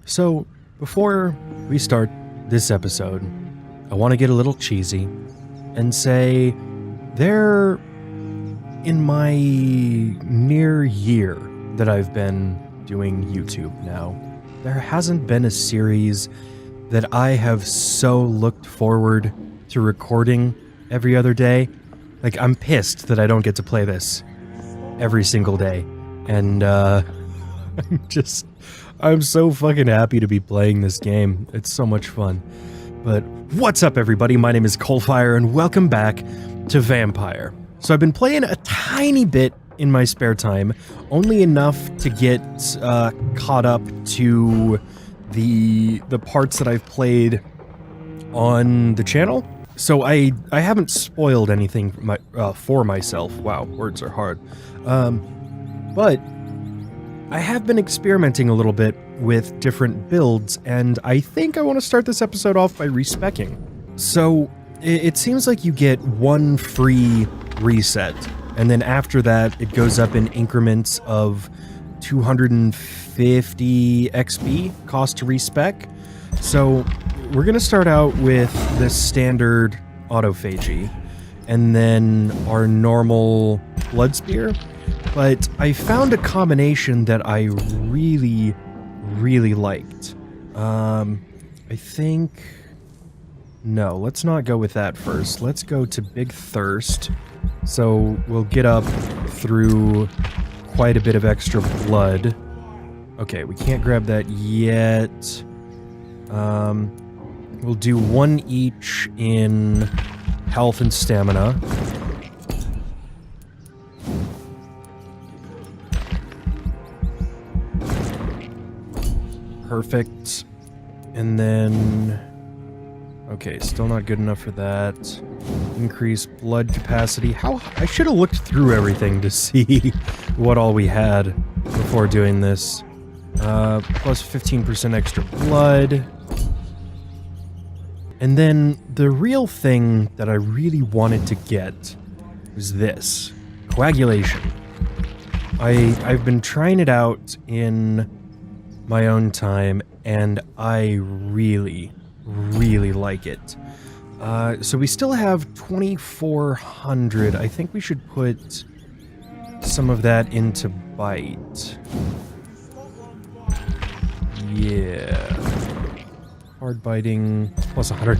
So, before we start this episode, I want to get a little cheesy and say there, in my near year that I've been doing YouTube now, there hasn't been a series that I have so looked forward to recording every other day. Like, I'm pissed that I don't get to play this every single day. And, I'm so fucking happy to be playing this game. It's so much fun. But what's up, everybody? My name is CoalFire, and welcome back to Vampyr. So I've been playing a tiny bit in my spare time, only enough to get caught up to the parts that I've played on the channel. So I haven't spoiled anything for myself. Wow, words are hard. But I have been experimenting a little bit with different builds, and I think I want to start this episode off by respecking. So it seems like you get one free reset, and then after that it goes up in increments of 250 XP cost to respec. So we're going to start out with the standard autophagy, and then our normal blood spear. But I found a combination that I really liked. I think... No, let's not go with that first. Let's go to Big Thirst. So we'll get up through quite a bit of extra blood. Okay, we can't grab that yet. We'll do one each in health and stamina. Perfect. And then... Okay, still not good enough for that. Increase blood capacity. I should have looked through everything to see what all we had before doing this. Plus 15% extra blood. And then the real thing that I really wanted to get was this. Coagulation. I've been trying it out in my own time, and I really like it. So we still have 2,400. I think we should put some of that into bite. Yeah. Hard biting plus 100.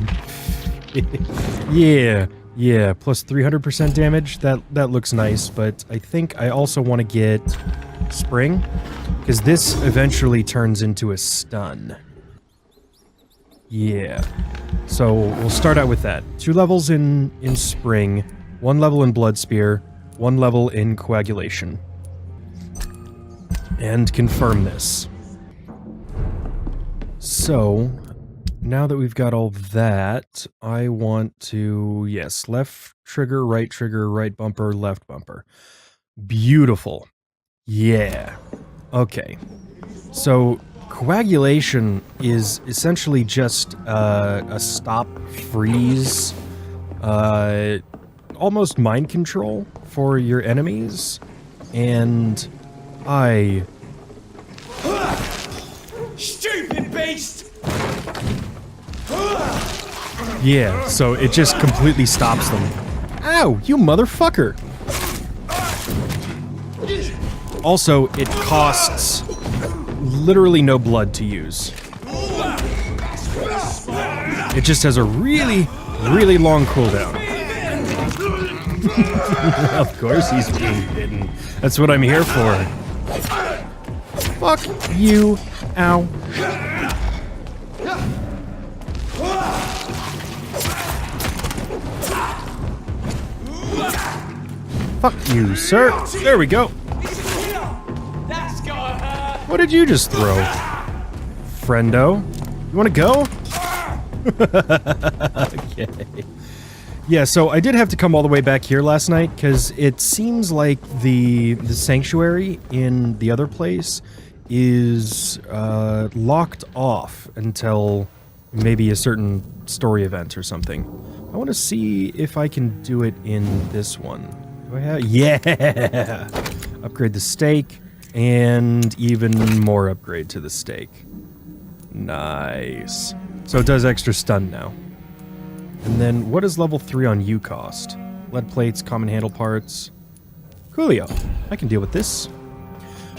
Yeah, plus 300% damage. That looks nice, but I think I also want to get spring, because this eventually turns into a stun. Yeah. So we'll start out with that. 2 levels in spring, 1 level in blood spear, 1 level in coagulation. And confirm this. So, now that we've got all that, I want to, yes, left trigger, right bumper, left bumper. Beautiful. Yeah. Okay. So, coagulation is essentially just a stop freeze, almost mind control for your enemies, and Stupid beast! Yeah, so it just completely stops them. Ow, you motherfucker! Also, it costs literally no blood to use. It just has a really long cooldown. Of course he's being bitten. That's what I'm here for. Fuck you. Ow. Fuck you, sir. There we go. What did you just throw? Friendo? You wanna go? Okay. Yeah, so I did have to come all the way back here last night, because it seems like the sanctuary in the other place is locked off until maybe a certain story event or something. I want to see if I can do it in this one. Do I have... Yeah! Upgrade the stake, and even more upgrade to the stake. Nice. So it does extra stun now. And then what does level 3 on you cost? Lead plates, common handle parts. Coolio. I can deal with this.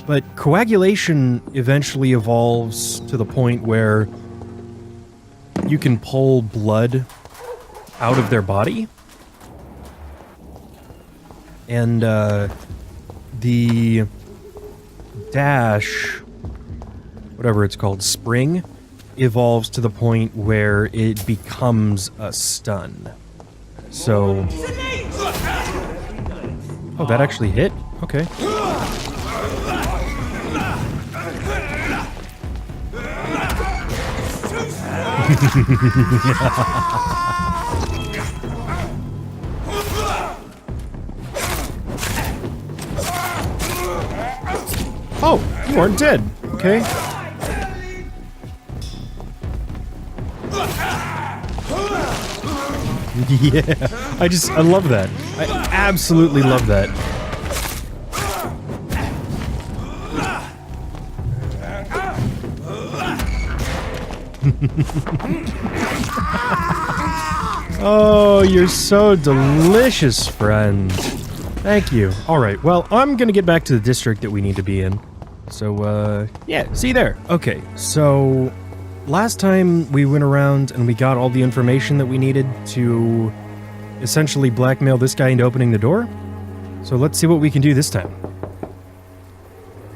But coagulation eventually evolves to the point where you can pull blood out of their body. And the dash, whatever it's called, spring, evolves to the point where it becomes a stun. So... Oh, that actually hit? Okay. Oh, you aren't dead. Okay. Yeah, I love that. I absolutely love that. Oh, you're so delicious, friend. Thank you. Alright, well, I'm gonna get back to the district that we need to be in. So, yeah, see you there. Okay, so... last time we went around and we got all the information that we needed to essentially blackmail this guy into opening the door. So let's see what we can do this time.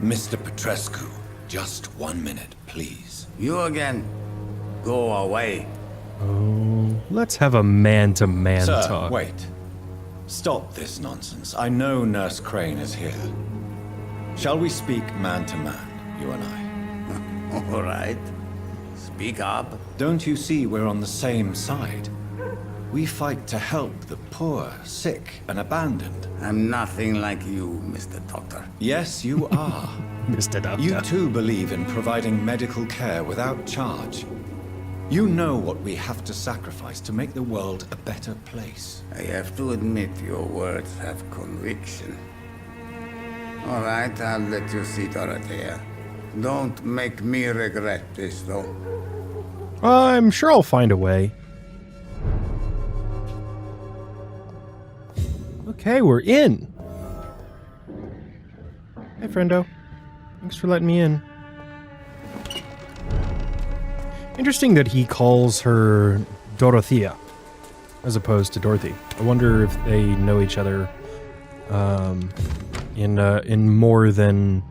Mr. Petrescu, just 1 minute, please. You again. Go away. Oh, let's have a man-to-man Sir, talk. wait. Stop this nonsense. I know Nurse Crane is here. Shall we speak man-to-man, you and I? All right. Speak up. Don't you see we're on the same side? We fight to help the poor, sick, and abandoned. I'm nothing like you, Mr. Doctor. Yes, you are. Mr. Doctor. You too believe in providing medical care without charge. You know what we have to sacrifice to make the world a better place. I have to admit your words have conviction. All right, I'll let you see Dorothea. Don't make me regret this, though. I'm sure I'll find a way. Okay, we're in. Hey, friendo. Thanks for letting me in. Interesting that he calls her Dorothea, as opposed to Dorothy. I wonder if they know each other in more than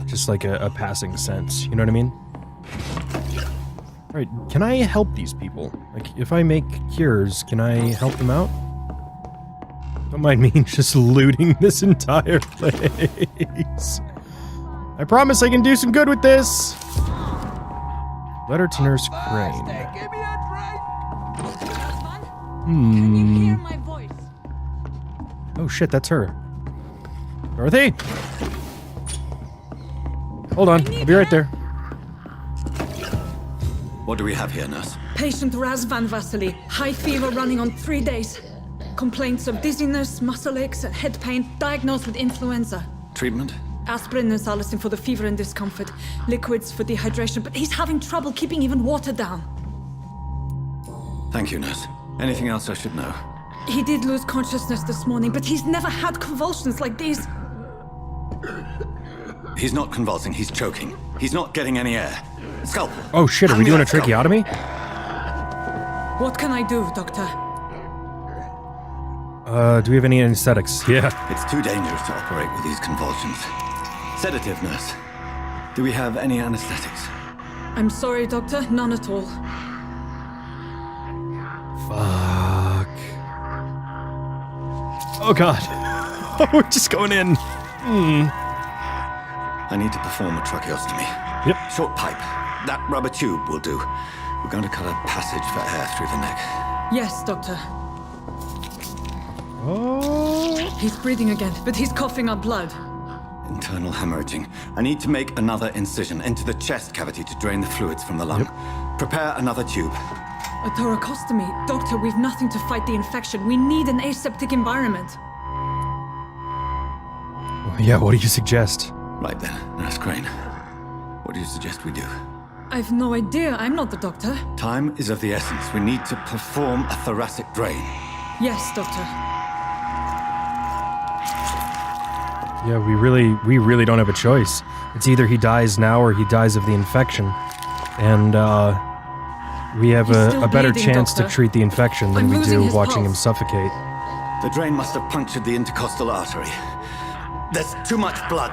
just like a passing sense. You know what I mean? Alright, can I help these people? Like, if I make cures, can I help them out? Don't mind me just looting this entire place. I promise I can do some good with this! Letter to Nurse Crane. Can you hear my voice? Oh shit, that's her. Dorothy? Hold on, I'll be right there. What do we have here, nurse? Patient Raz Van Vasily, high fever running on 3 days. Complaints of dizziness, muscle aches, and head pain, diagnosed with influenza. Treatment? Aspirin and salicin for the fever and discomfort, liquids for dehydration, but he's having trouble keeping even water down. Thank you, nurse. Anything else I should know? He did lose consciousness this morning, but he's never had convulsions like these. He's not convulsing, he's choking. He's not getting any air. Scalpel! Oh shit, are we doing a tracheotomy? What can I do, Doctor? Do we have any anesthetics? Yeah. It's too dangerous to operate with these convulsions. Sedative, nurse. Do we have any anesthetics? I'm sorry, Doctor, none at all. Fuck. Oh god. Oh, we're just going in. I need to perform a tracheostomy. Yep. Short pipe. That rubber tube will do. We're going to cut a passage for air through the neck. Yes, Doctor. Oh. He's breathing again, but he's coughing up blood. Internal hemorrhaging. I need to make another incision into the chest cavity to drain the fluids from the lung. Yep. Prepare another tube. A thoracostomy. Doctor, we've nothing to fight the infection. We need an aseptic environment. Yeah, what do you suggest? Right then, Nurse Crane. What do you suggest we do? I've no idea. I'm not the doctor. Time is of the essence. We need to perform a thoracic drain. Yes, doctor. Yeah, we really don't have a choice. It's either he dies now or he dies of the infection. And, we have He's still a better bleeding, chance doctor. to treat the infection than I'm we losing do his watching him pulse. suffocate. The drain must have punctured the intercostal artery. There's too much blood.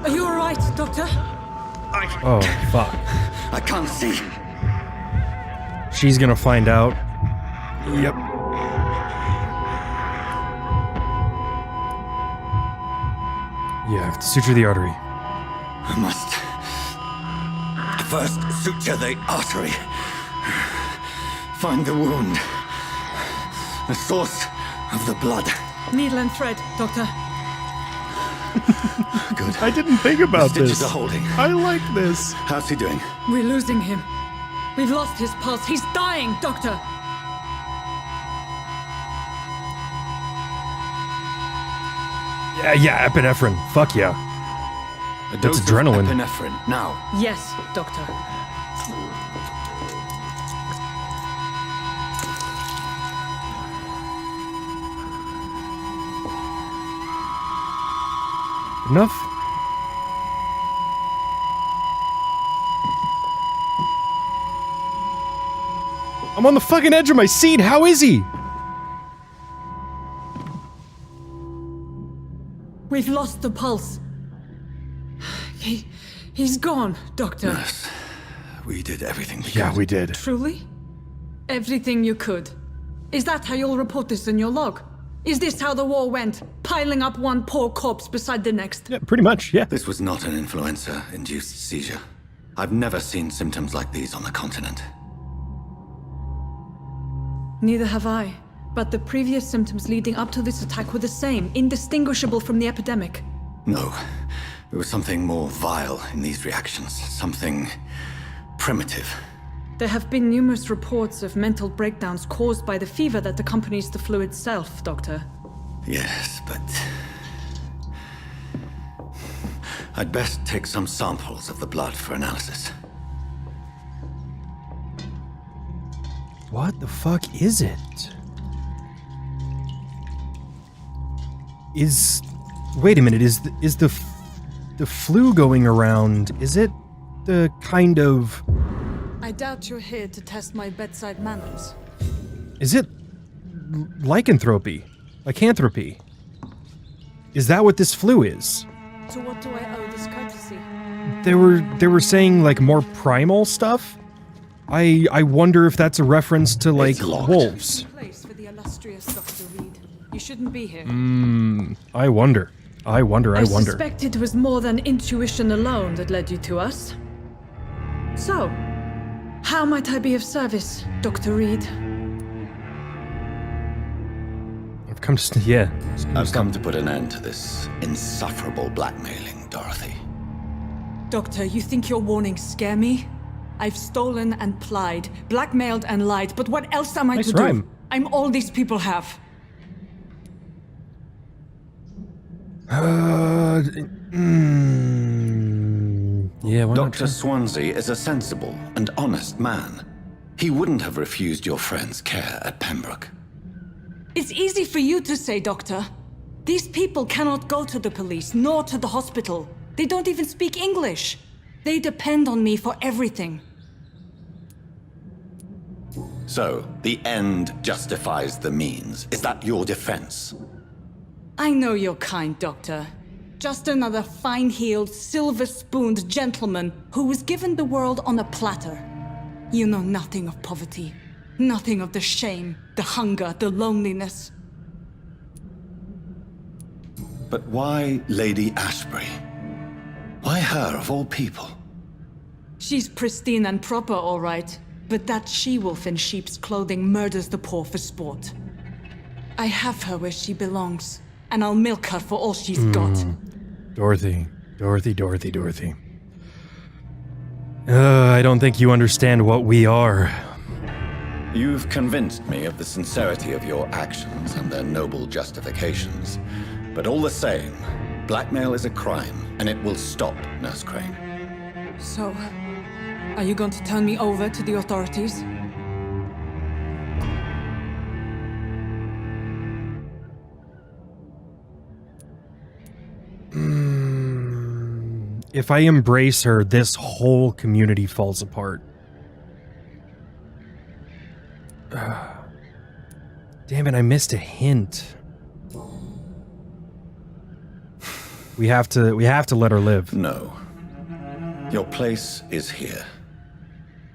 Are you alright, doctor? Oh, fuck. I can't see. She's gonna find out. Yep. Yeah, I have to suture the artery. I must first suture the artery. Find the wound. The source of the blood. Needle and thread, doctor. Good. I didn't think about Stitches this. are holding. I like this. How's he doing? We're losing him. We've lost his pulse. He's dying, doctor. Yeah, epinephrine. Fuck yeah. A That's dose adrenaline. Of epinephrine, now. Yes, doctor. Enough? I'm on the fucking edge of my seat. How is he? We've lost the pulse. He's gone, doctor. Nurse, we did everything we could. Yeah, we did. Truly? Everything you could. Is that how you'll report this in your log? Is this how the war went? Piling up one poor corpse beside the next? Yeah, pretty much, yeah. This was not an influenza-induced seizure. I've never seen symptoms like these on the continent. Neither have I. But the previous symptoms leading up to this attack were the same, indistinguishable from the epidemic. No. There was something more vile in these reactions. Something primitive. There have been numerous reports of mental breakdowns caused by the fever that accompanies the flu itself, Doctor. Yes, but... I'd best take some samples of the blood for analysis. What the fuck is it? Wait a minute, is the flu going around, is it the kind of... I doubt you're here to test my bedside manners. Is it lycanthropy? Lycanthropy? Is that what this flu is? To what do I owe this courtesy? They were saying like more primal stuff? I wonder if that's a reference to like It's locked. wolves. Place for the illustrious Dr. Reed. You shouldn't be here. I wonder. I wonder. suspect it was more than intuition alone that led you to us. So, how might I be of service, Dr. Reed? I've come to yeah. I've come to put an end to this insufferable blackmailing, Dorothy. Doctor, you think your warnings scare me? I've stolen and plied, blackmailed and lied, but what else am I Nice to rhyme. do? I'm all these people have. Yeah, why not Dr. try? Swansea is a sensible and honest man. He wouldn't have refused your friend's care at Pembroke. It's easy for you to say, Doctor. These people cannot go to the police, nor to the hospital. They don't even speak English. They depend on me for everything. So, the end justifies the means. Is that your defense? I know you're kind, Doctor. Just another fine-heeled, silver-spooned gentleman who was given the world on a platter. You know nothing of poverty. Nothing of the shame, the hunger, the loneliness. But why Lady Ashbury? Why her, of all people? She's pristine and proper, all right. But that she-wolf in sheep's clothing murders the poor for sport. I have her where she belongs, and I'll milk her for all she's got. Dorothy. I don't think you understand what we are. You've convinced me of the sincerity of your actions and their noble justifications. But all the same, blackmail is a crime, and it will stop, Nurse Crane. So, are you going to turn me over to the authorities? If I embrace her, this whole community falls apart. Damn it, I missed a hint. We have to let her live. No. Your place is here.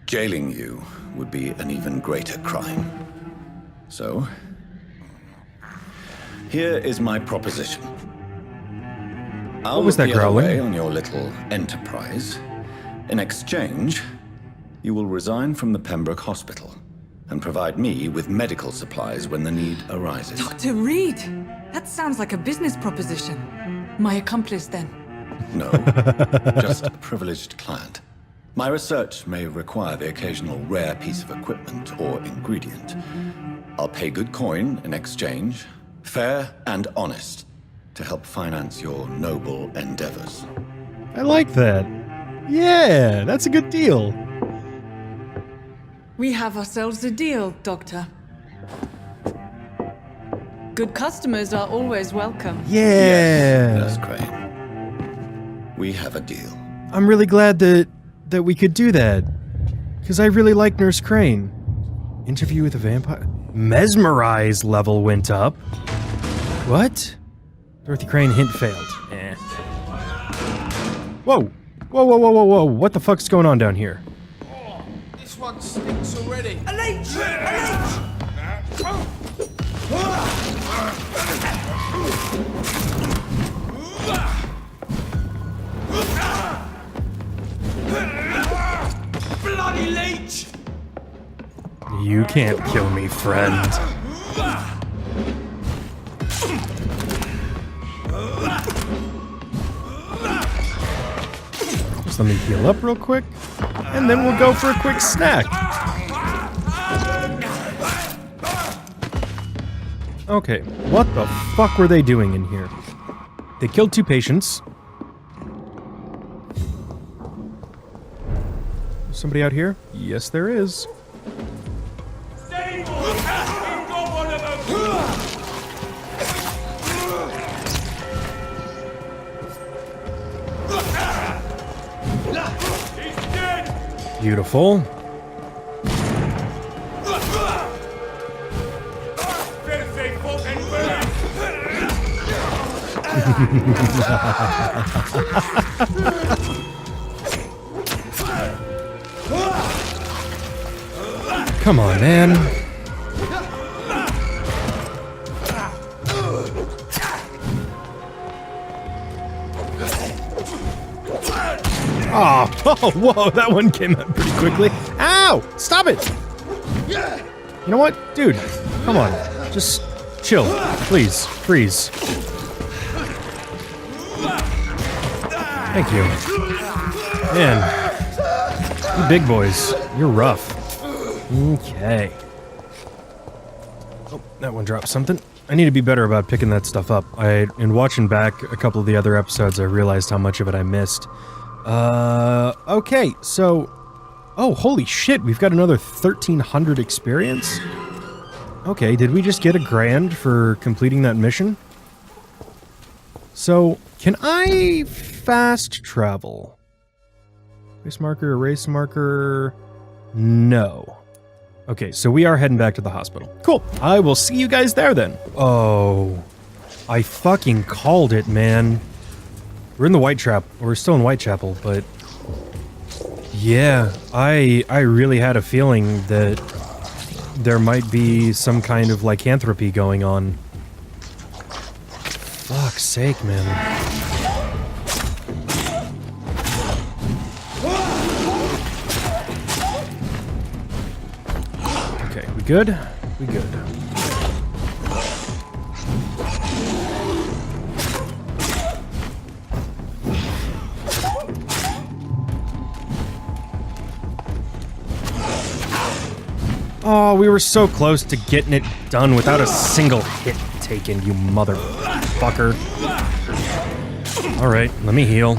Jailing you would be an even greater crime. So, here is my proposition. I'll What was that look the other growling? way on your little enterprise. In exchange, you will resign from the Pembroke Hospital and provide me with medical supplies when the need arises. Dr. Reed! That sounds like a business proposition. My accomplice, then. No, just a privileged client. My research may require the occasional rare piece of equipment or ingredient. I'll pay good coin in exchange, fair and honest, to help finance your noble endeavors. I like that. Yeah, that's a good deal. We have ourselves a deal, Doctor. Good customers are always welcome. Yeah. Nurse Crane. We have a deal. I'm really glad that we could do that. Because I really like Nurse Crane. Interview with a vampire? Mesmerize level went up. What? Dorothy Crane hint failed. Eh. Whoa. Whoa, whoa, whoa, whoa, whoa. What the fuck's going on down here? This one stinks already. A leech! A leech! Bloody leech! You can't kill me, friend. Just let me heal up real quick, and then we'll go for a quick snack. Okay, what the fuck were they doing in here? They killed 2 patients. Somebody out here? Yes, there is. Beautiful. Come on, man. Oh, oh, whoa, that one came out pretty quickly. Ow! Stop it! You know what? Dude, come on. Just chill. Please. Freeze. Thank you. Man, you big boys, you're rough. Okay. Oh, that one dropped something. I need to be better about picking that stuff up. In watching back a couple of the other episodes, I realized how much of it I missed. Okay, so... Oh, holy shit, we've got another 1,300 experience? Okay, did we just get $1,000 for completing that mission? So, can I fast travel? Place marker, erase marker... No. Okay, so we are heading back to the hospital. Cool, I will see you guys there then. Oh, I fucking called it, man. We're in the Whitechapel. We're still in Whitechapel, but... Yeah, I really had a feeling that there might be some kind of lycanthropy going on. Fuck's sake, man. Okay, we good? We good. Oh, we were so close to getting it done without a single hit taken, you motherfucker. Alright, let me heal.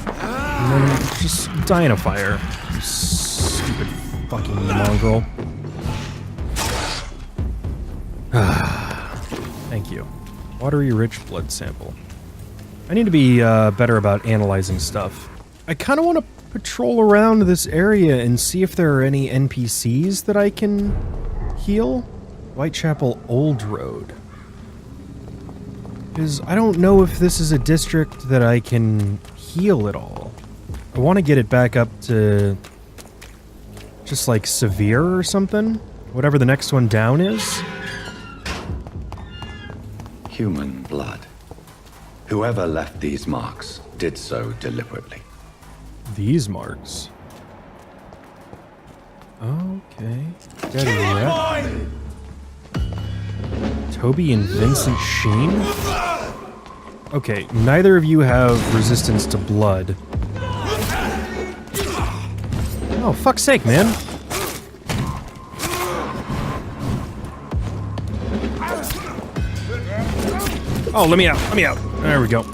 And then just die in a fire, you stupid fucking mongrel. Thank you. Watery rich blood sample. I need to be better about analyzing stuff. I kind of want to patrol around this area and see if there are any NPCs that I can heal. Whitechapel Old Road. Because I don't know if this is a district that I can heal at all. I want to get it back up to just like severe or something. Whatever the next one down is. Human blood. Whoever left these marks did so deliberately. These marks. Okay. Dead rat. Toby and Vincent Sheen? Okay, neither of you have resistance to blood. Oh, fuck's sake, man. Oh, let me out, let me out. There we go.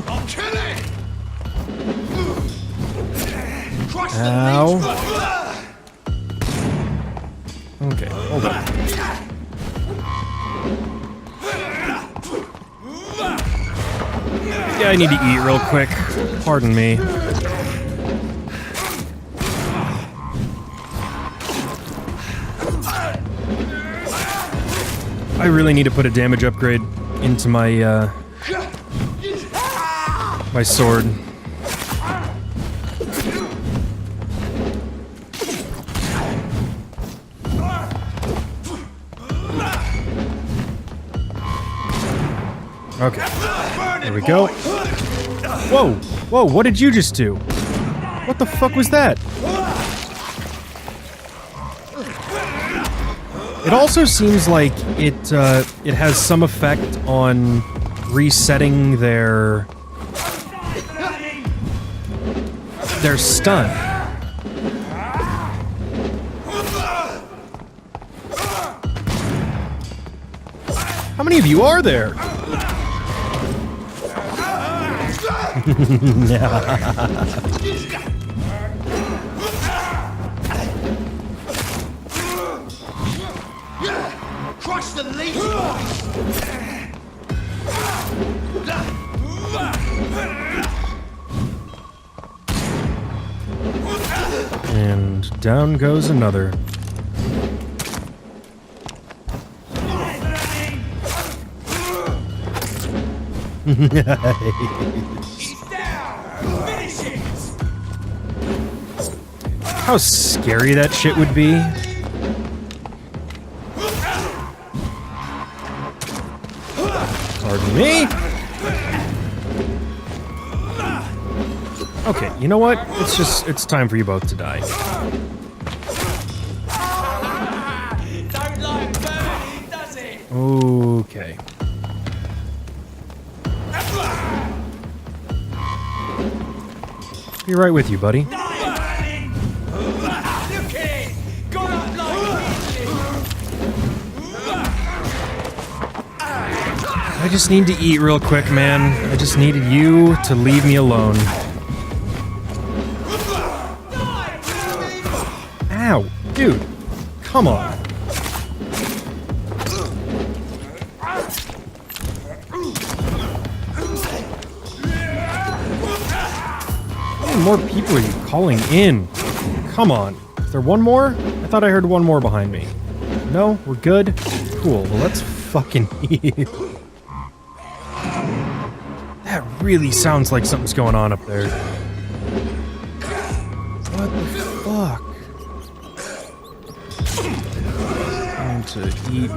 I'm killing! Ow. Okay, hold on. Yeah, I need to eat real quick. Pardon me. I really need to put a damage upgrade into my, my sword. Okay. There we go. Whoa! Whoa, what did you just do? What the fuck was that? It also seems like it has some effect on resetting their stun. How many of you are there? Crush the leech! And down goes another. How scary that shit would be. Pardon me. Okay, you know what? It's time for you both to die. Don't like burning, does it? Okay. Be right with you, buddy. Look at it! Got up like I just need to eat real quick, man. I just needed you to leave me alone. Ow, dude. Come on. How many more people are you calling in? Come on. Is there one more? I thought I heard one more behind me. No? We're good? Cool. Well, let's fucking eat. That really sounds like something's going on up there. What the fuck? Time to eat.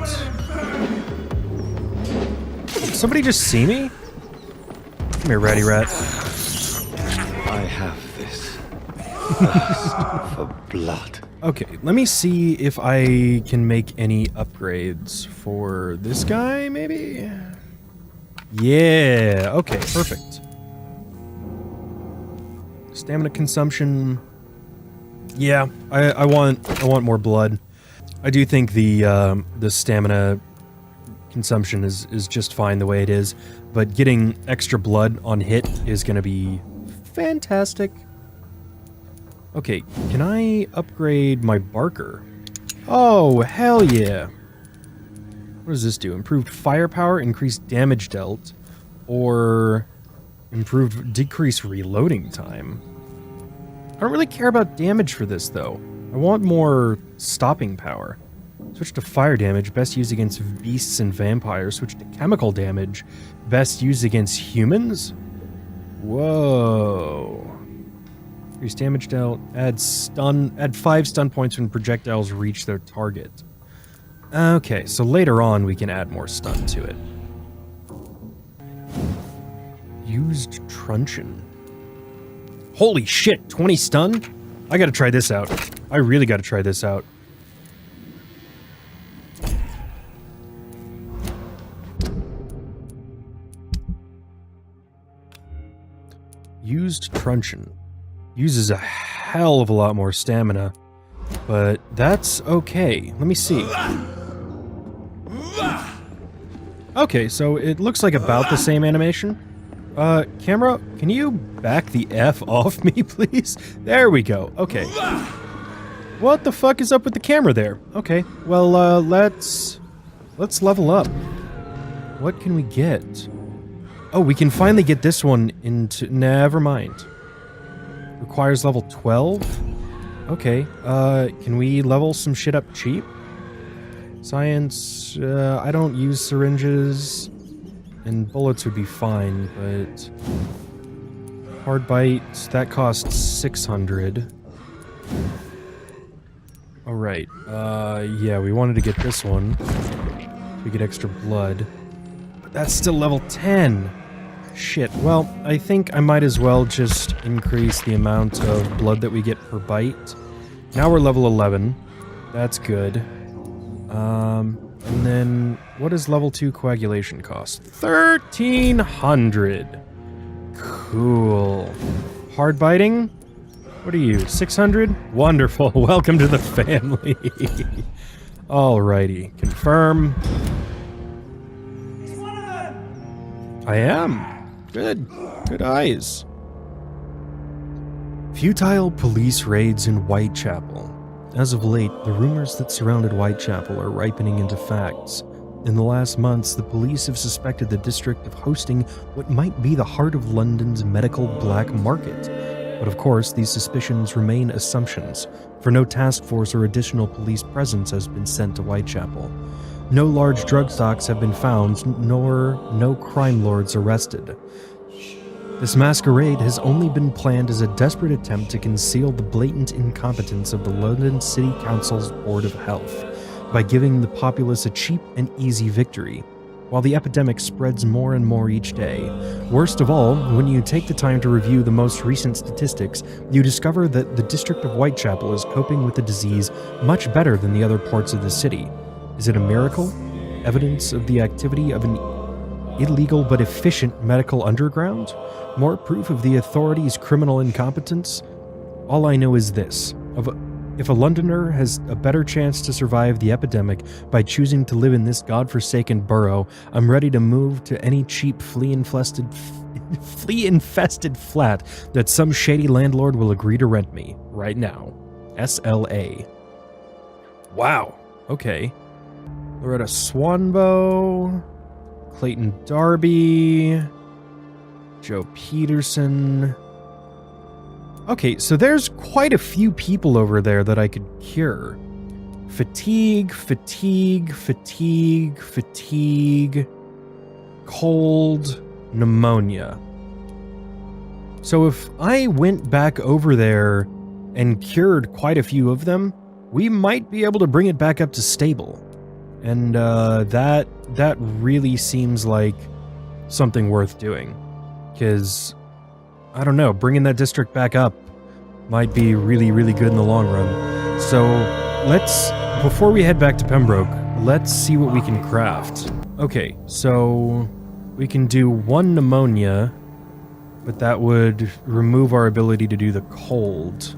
Did somebody just see me? Come here, ratty rat. I have this thirst for blood. Okay, let me see if I can make any upgrades for this guy, maybe? Yeah, okay, perfect. Stamina consumption. Yeah, I want more blood. I do think the stamina consumption is just fine the way it is, but getting extra blood on hit is going to be fantastic. Okay, can I upgrade my Barker? Oh, hell yeah. What does this do? Improved firepower, increased damage dealt, or decreased reloading time? I don't really care about damage for this, though. I want more stopping power. Switch to fire damage, best used against beasts and vampires. Switch to chemical damage, best used against humans? Whoa. Increase damage dealt, add 5 stun points when projectiles reach their target. Okay, so later on we can add more stun to it. Used truncheon. Holy shit, 20 stun? I gotta try this out. I really gotta try this out. Used truncheon. Uses a hell of a lot more stamina, but that's okay. Let me see. Okay, so it looks like about the same animation. Camera, can you back the F off me, please? There we go. Okay. What the fuck is up with the camera there? Okay, well, let's level up. What can we get? Oh, we can finally get this one into... Never mind. Requires level 12? Okay, can we level some shit up cheap? Science, I don't use syringes, and bullets would be fine, but... Hard bite, that costs 600. Alright, yeah, we wanted to get this one. We get extra blood. But that's still level 10! Shit, well, I think I might as well just increase the amount of blood that we get per bite. Now we're level 11. That's good. And then, what does level 2 coagulation cost? 1,300! Cool. Hard biting? What are you, 600? Wonderful, welcome to the family. Alrighty, confirm. I am. Good. Good eyes. Futile police raids in Whitechapel. As of late, the rumors that surrounded Whitechapel are ripening into facts. In the last months, the police have suspected the district of hosting what might be the heart of London's medical black market. But of course, these suspicions remain assumptions, for no task force or additional police presence has been sent to Whitechapel. No large drug stocks have been found, nor no crime lords arrested. This masquerade has only been planned as a desperate attempt to conceal the blatant incompetence of the London City Council's Board of Health by giving the populace a cheap and easy victory, while the epidemic spreads more and more each day. Worst of all, when you take the time to review the most recent statistics, you discover that the district of Whitechapel is coping with the disease much better than the other parts of the city. Is it a miracle? Evidence of the activity of an illegal but efficient medical underground? More proof of the authorities' criminal incompetence? All I know is this. If a Londoner has a better chance to survive the epidemic by choosing to live in this godforsaken borough, I'm ready to move to any cheap flea-infested flat that some shady landlord will agree to rent me right now. SLA. Wow. Okay. Loretta Swanbow, Clayton Darby, Joe Peterson. Okay, so there's quite a few people over there that I could cure. Fatigue, cold, pneumonia. So if I went back over there and cured quite a few of them, we might be able to bring it back up to stable. And that really seems like something worth doing. Because, I don't know, bringing that district back up might be really, really good in the long run. So, before we head back to Pembroke, let's see what we can craft. Okay, so we can do 1 pneumonia, but that would remove our ability to do the cold.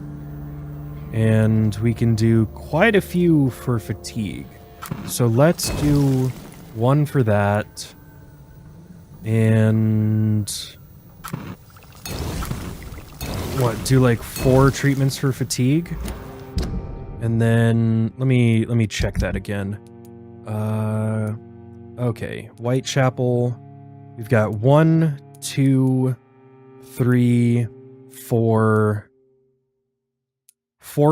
And we can do quite a few for fatigue. So let's do 1 for that. And what, do like 4 treatments for fatigue? And then let me check that again. Okay, Whitechapel. We've got 1, 2, 3, 4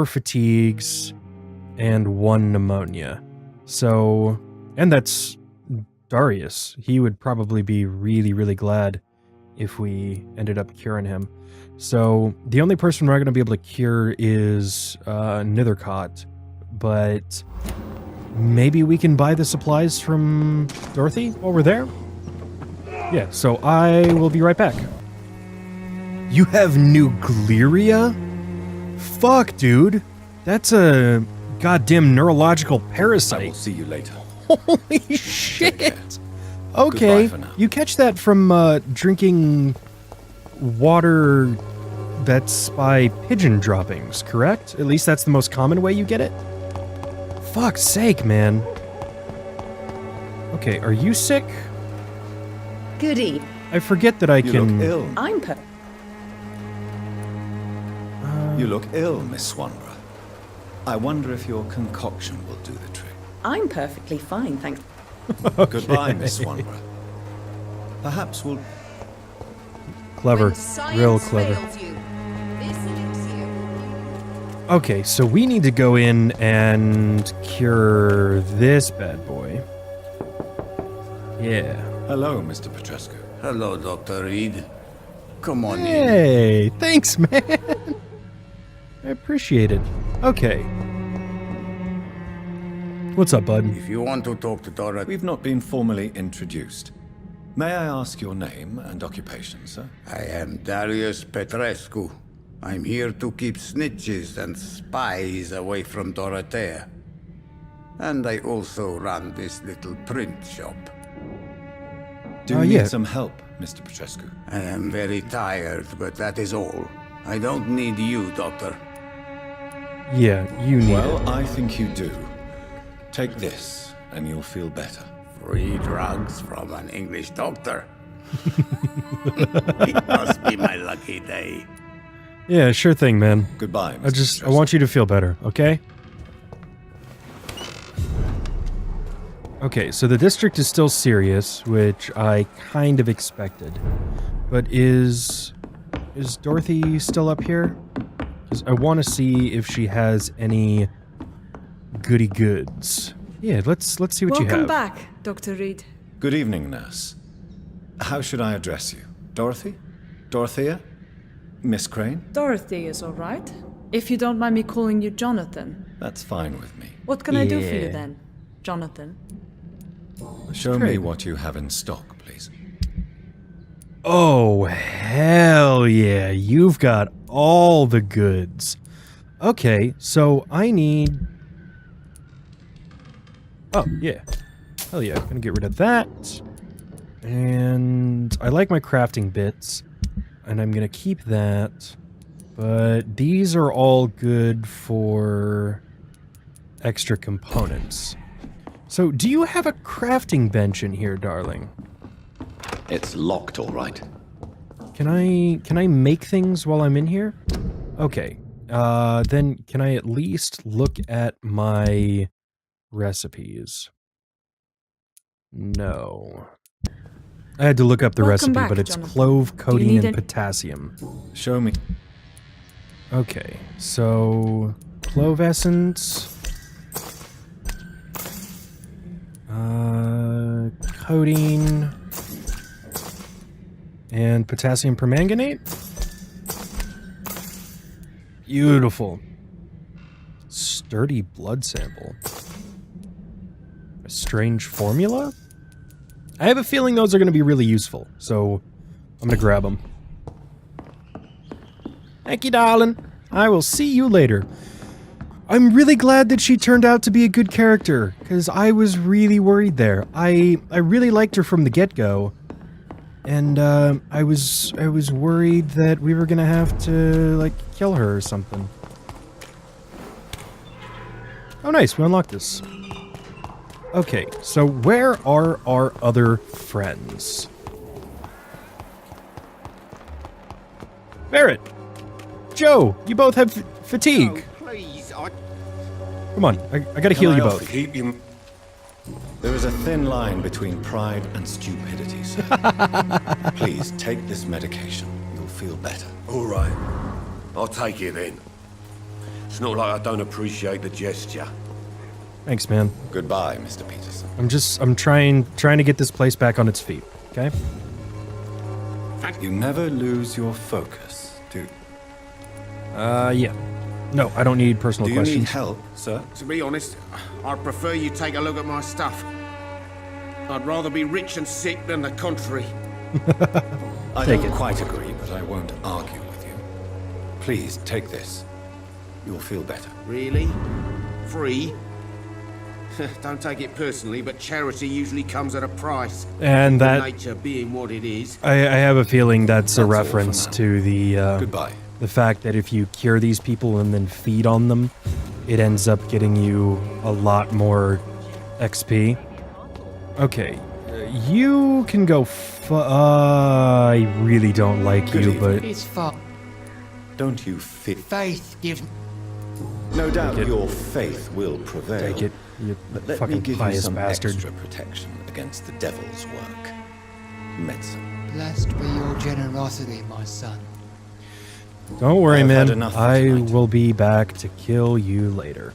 fatigues and 1 pneumonia. So, and that's Darius. He would probably be really, really glad if we ended up curing him. So the only person we're going to be able to cure is Nithercott, but maybe we can buy the supplies from Dorothy while we're there? Yeah, so I will be right back. You have Nugleria? Fuck, dude. That's a goddamn neurological I parasite. will see you later. Holy shit! Okay, Goodbye for now. you catch that from drinking water that's by pigeon droppings, correct? At least that's the most common way you get it? Fuck's sake, man. Okay, are you sick? Goody. I forget that I You can... look ill. I'm You look ill, Miss Swanborough. I wonder if your concoction will do the trick. I'm perfectly fine, thanks. Goodbye, Miss Swanborough. Perhaps we'll... Clever. Real clever. Okay, so we need to go in and cure this bad boy. Yeah. Hello, Mr. Petrescu. Hello, Dr. Reed. Come on in. Hey, thanks, man. I appreciate it. Okay. What's up, bud? If you want to talk to Dorothy, We've not been formally introduced. May I ask your name and occupation, sir? I am Darius Petrescu. I'm here to keep snitches and spies away from Dorothea. And I also run this little print shop. Do you yeah. need some help, Mr. Petrescu? I am very tired, but that is all. I don't need you, Doctor. Yeah, you need Well, it. I think you do. Take this, and you'll feel better. Free drugs from an English doctor. It must be my lucky day. Yeah, sure thing, man. Goodbye, Mr. I want you to feel better, okay? Okay, so the district is still serious, which I kind of expected. But is Dorothy still up here? Because I want to see if she has any goody goods. Yeah, let's see what you have. Welcome back, Dr. Reed. Good evening, nurse. How should I address you? Dorothy? Dorothea? Miss Crane? Dorothy is all right. If you don't mind me calling you Jonathan. That's fine with me. What can I do for Yeah. you then, Jonathan? Show me great. what you have in stock, please. Oh, hell yeah. You've got all the goods. Okay, so I need... Oh, yeah. Hell yeah, gonna get rid of that. And I like my crafting bits, and I'm gonna keep that. But these are all good for extra components. So, do you have a crafting bench in here, darling? It's locked, all right. Can I make things while I'm in here? Okay. Then can I at least look at my recipes? No. I had to look up the Welcome recipe, back, but it's Jonathan. clove, Do you codeine, need and any- potassium. Show me. Okay, so clove essence, codeine, and potassium permanganate. Beautiful. Sturdy blood sample. A strange formula? I have a feeling those are going to be really useful, so I'm going to grab them. Thank you, darling. I will see you later. I'm really glad that she turned out to be a good character, because I was really worried there. I really liked her from the get-go, and I was worried that we were gonna have to, like, kill her or something. Oh nice, we unlocked this. Okay, so where are our other friends? Barrett! Joe! You both have fatigue! Please, Come on, I gotta heal you I both. offer you- There is a thin line between pride and stupidity, sir. Please take this medication. You'll feel better. All right. I'll take it then. It's not like I don't appreciate the gesture. Thanks, man. Goodbye, Mr. Peterson. I'm trying to get this place back on its feet, okay? You never lose your focus, do you? Yeah. No, I don't need personal Do you questions. need help, sir? to be honest, I'd prefer you take a look at my stuff. I'd rather be rich and sick than the contrary. I Take don't it. quite agree, but I won't argue with you. Please, take this. You'll feel better. Really? Free? Don't take it personally, but charity usually comes at a price. And that, Nature being what it is. I have a feeling that's a all for reference now. to Goodbye. the fact that if you cure these people and then feed on them, it ends up getting you a lot more XP. Okay, you can go I really don't like Good you, evening. but... It's fun. Don't you fit? Faith gives. No doubt Take it. your faith will prevail. Take it, you But let me fucking give you pious some bastard. extra protection against the devil's work. Medicine. Blessed be your generosity, my son. Don't worry, I've had man. enough for I tonight. will be back to kill you later.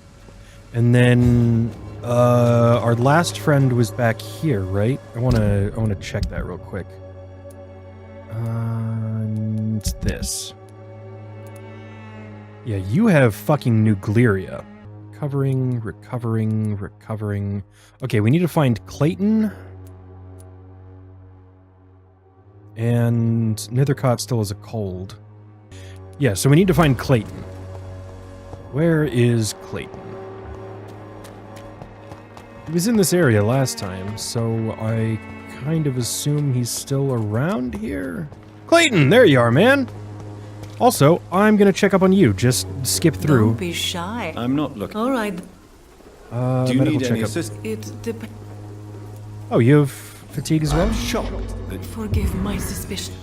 And then our last friend was back here, right? I wanna check that real quick. It's this. Yeah, you have fucking Nugleria. Recovering. Okay, we need to find Clayton. And Nethercott still has a cold. Yeah, so we need to find Clayton. Where is Clayton? He was in this area last time, so I kind of assume he's still around here. Clayton, there you are, man. Also, I'm gonna check up on you. Just skip through. Don't be shy. I'm not looking. All right. Do you medical need any checkup. assistance? It depends. Oh, you have fatigue as well? I'm shocked that... Forgive my suspicion.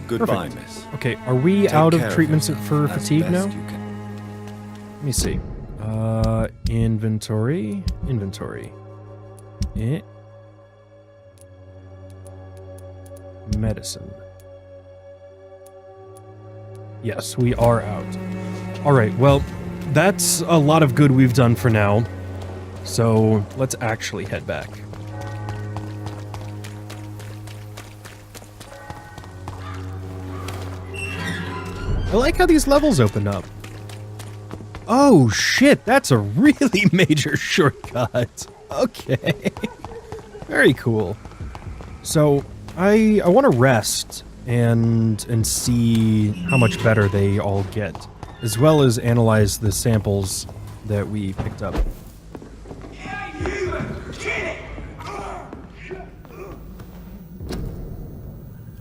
Goodbye, Perfect. miss. Okay, are we Take out of care treatments yourself for as fatigue best now? you can. Let me see. Inventory. Medicine. Yes, we are out. Alright, well, that's a lot of good we've done for now. So, let's actually head back. I like how these levels open up. Oh shit, that's a really major shortcut. Okay. Very cool. So, I want to rest and see how much better they all get, as well as analyze the samples that we picked up.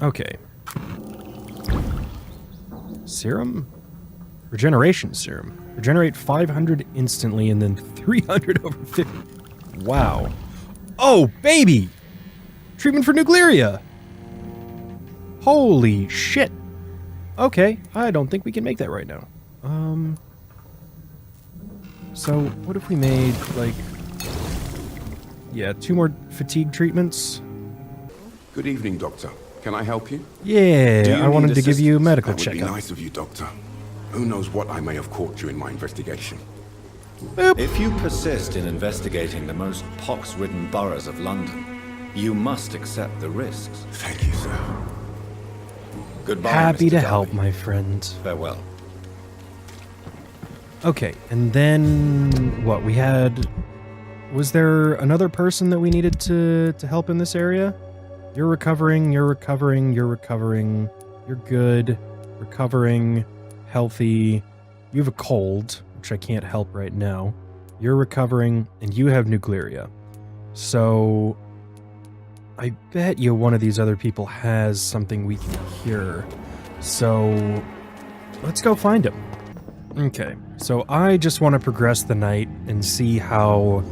Okay. Serum? Regeneration serum. Regenerate 500 instantly and then 300 over 50. Wow. Oh, baby! Treatment for Nugleria! Holy shit. Okay, I don't think we can make that right now. So, what if we made, like... Yeah, 2 more fatigue treatments? Good evening, Doctor. Can I help you? Yeah, Do you I wanted need to give you a assistance? medical That would be checkup. nice of you, Doctor. Who knows what I may have caught during my investigation. If you persist in investigating the most pox-ridden boroughs of London, you must accept the risks. Thank you, sir. Goodbye, Happy Mr. to Darby. help, my friend. Farewell. Okay, and then what we had? Was there another person that we needed to help in this area? You're recovering. You're good. Recovering. Healthy. You have a cold, which I can't help right now. You're recovering, and you have Nugleria. So I bet you one of these other people has something we can cure. So let's go find him. Okay, so I just want to progress the night and see how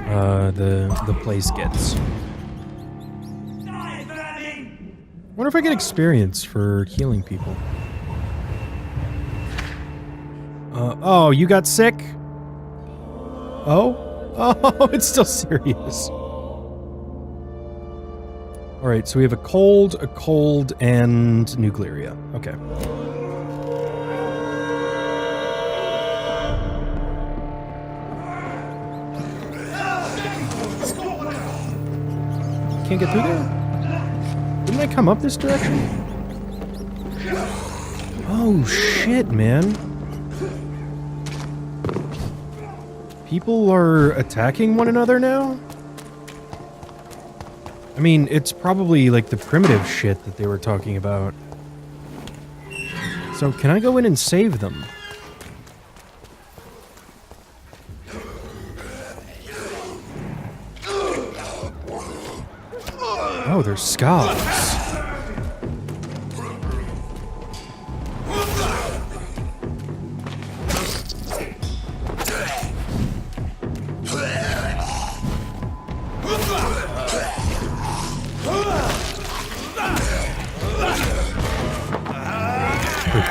the place gets. Wonder if I get experience for healing people. Oh, you got sick? Oh? Oh, it's still serious. Alright, so we have a cold, and nuclearia. Okay. Can't get through there? Didn't I come up this direction? Oh, shit, man. People are attacking one another now? I mean, it's probably like the primitive shit that they were talking about. So, can I go in and save them? Oh, they're scallops.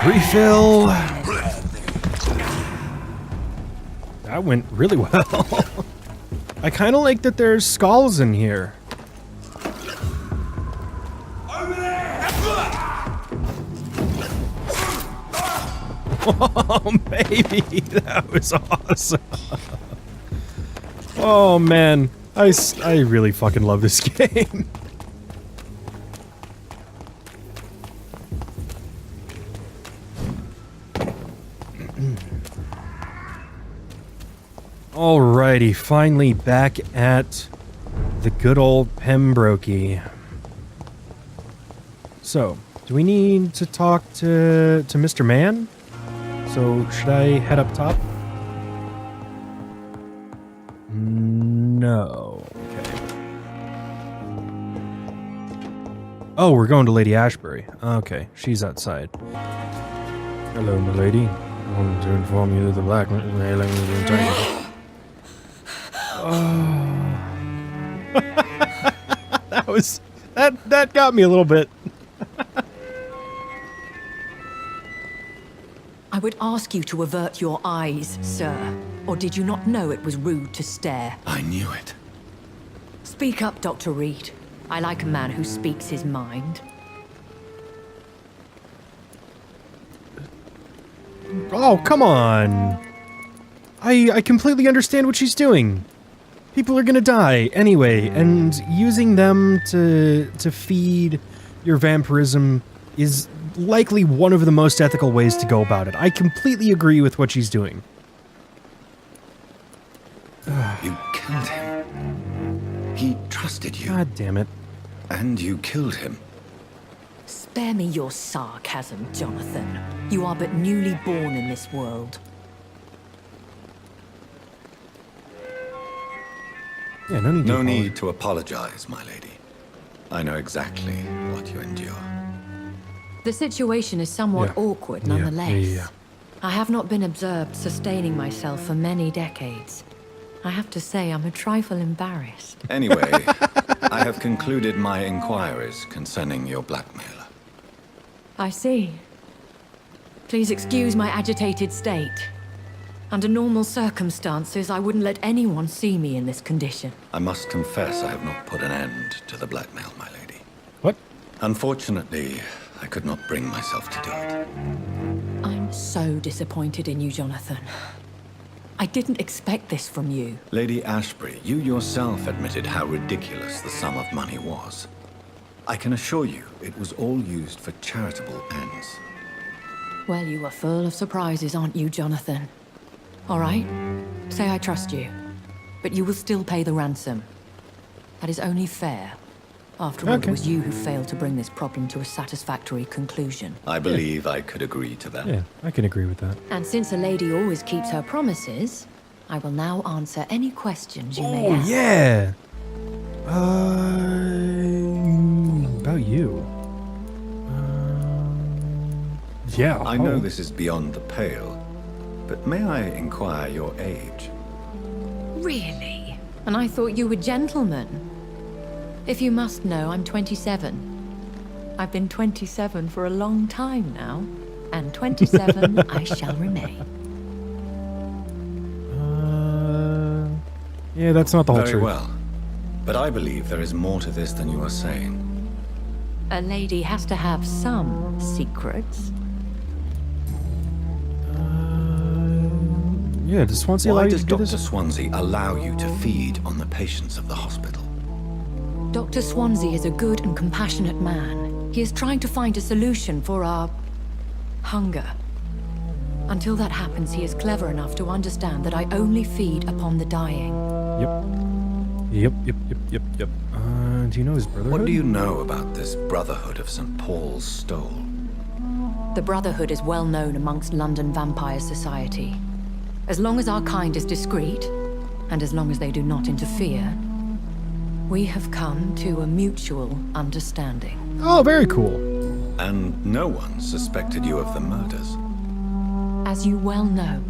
Refill. That went really well. I kind of like that there's skulls in here. Oh, baby, that was awesome. Oh, man. I really fucking love this game. Alrighty, finally back at the good old Pembroke. So, do we need to talk to Mr. Man? So, should I head up top? No. Okay. Oh, we're going to Lady Ashbury. Okay, she's outside. Hello, my lady. I wanted to inform you that the blackmailing is intended. Oh. that got me a little bit. I would ask you to avert your eyes, sir. Or did you not know it was rude to stare? I knew it. Speak up, Dr. Reed. I like a man who speaks his mind. Oh, come on. I completely understand what she's doing. People are gonna die anyway, and using them to feed your vampirism is likely one of the most ethical ways to go about it. I completely agree with what she's doing. You killed him. He trusted you. God damn it. And you killed him. Spare me your sarcasm, Jonathan. You are but newly born in this world. Yeah, no need to apologize, my lady. I know exactly what you endure. The situation is somewhat awkward, nonetheless. Yeah. I have not been observed sustaining myself for many decades. I have to say, I'm a trifle embarrassed. Anyway, I have concluded my inquiries concerning your blackmailer. I see. Please excuse my agitated state. Under normal circumstances, I wouldn't let anyone see me in this condition. I must confess I have not put an end to the blackmail, my lady. What? Unfortunately, I could not bring myself to do it. I'm so disappointed in you, Jonathan. I didn't expect this from you. Lady Ashbury, you yourself admitted how ridiculous the sum of money was. I can assure you it was all used for charitable ends. Well, you are full of surprises, aren't you, Jonathan? All right, say I trust you, but you will still pay the ransom. That is only fair. After all, it was you who failed to bring this problem to a satisfactory conclusion. I believe I could agree to that. Yeah, I can agree with that. And since a lady always keeps her promises, I will now answer any questions you may have. Oh, yeah! About you. Yeah. I know this is beyond the pale, but may I inquire your age? Really? And I thought you were gentlemen. If you must know, I'm 27. I've been 27 for a long time now. And 27 I shall remain. Yeah, that's not the whole Very truth. well. But I believe there is more to this than you are saying. A lady has to have some secrets. Yeah, does Swansea allow Why you does to do Dr. this? Swansea allow you to feed on the patients of the hospital? Dr. Swansea is a good and compassionate man. He is trying to find a solution for our hunger. Until that happens, he is clever enough to understand that I only feed upon the dying. Yep. Do you know his brotherhood? What do you know about this Brotherhood of St. Paul's Stole? The Brotherhood is well known amongst London Vampire Society. As long as our kind is discreet, and as long as they do not interfere, we have come to a mutual understanding. Oh, very cool. And no one suspected you of the murders. As you well know,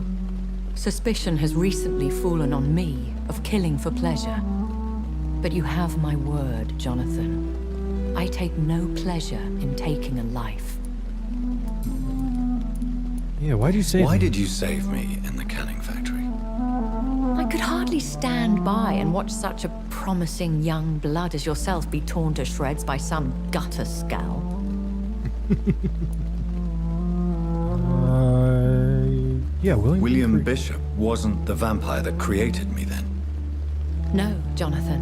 suspicion has recently fallen on me of killing for pleasure. But you have my word, Jonathan. I take no pleasure in taking a life. Yeah, why did you save Why me? did you save me in the canning factory? I could hardly stand by and watch such a promising young blood as yourself be torn to shreds by some gutter scowl. Yeah, William Bishop wasn't the vampire that created me then. No, Jonathan.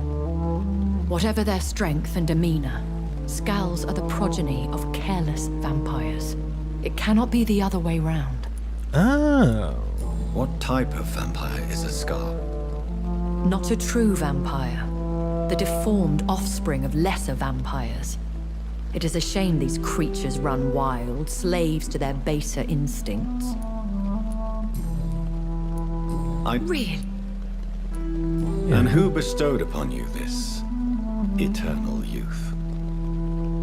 Whatever their strength and demeanor, Scowls are the progeny of careless vampires. It cannot be the other way round. Oh. What type of vampire is a Scar? Not a true vampire. The deformed offspring of lesser vampires. It is a shame these creatures run wild, slaves to their baser instincts. Really? And who bestowed upon you this eternal youth?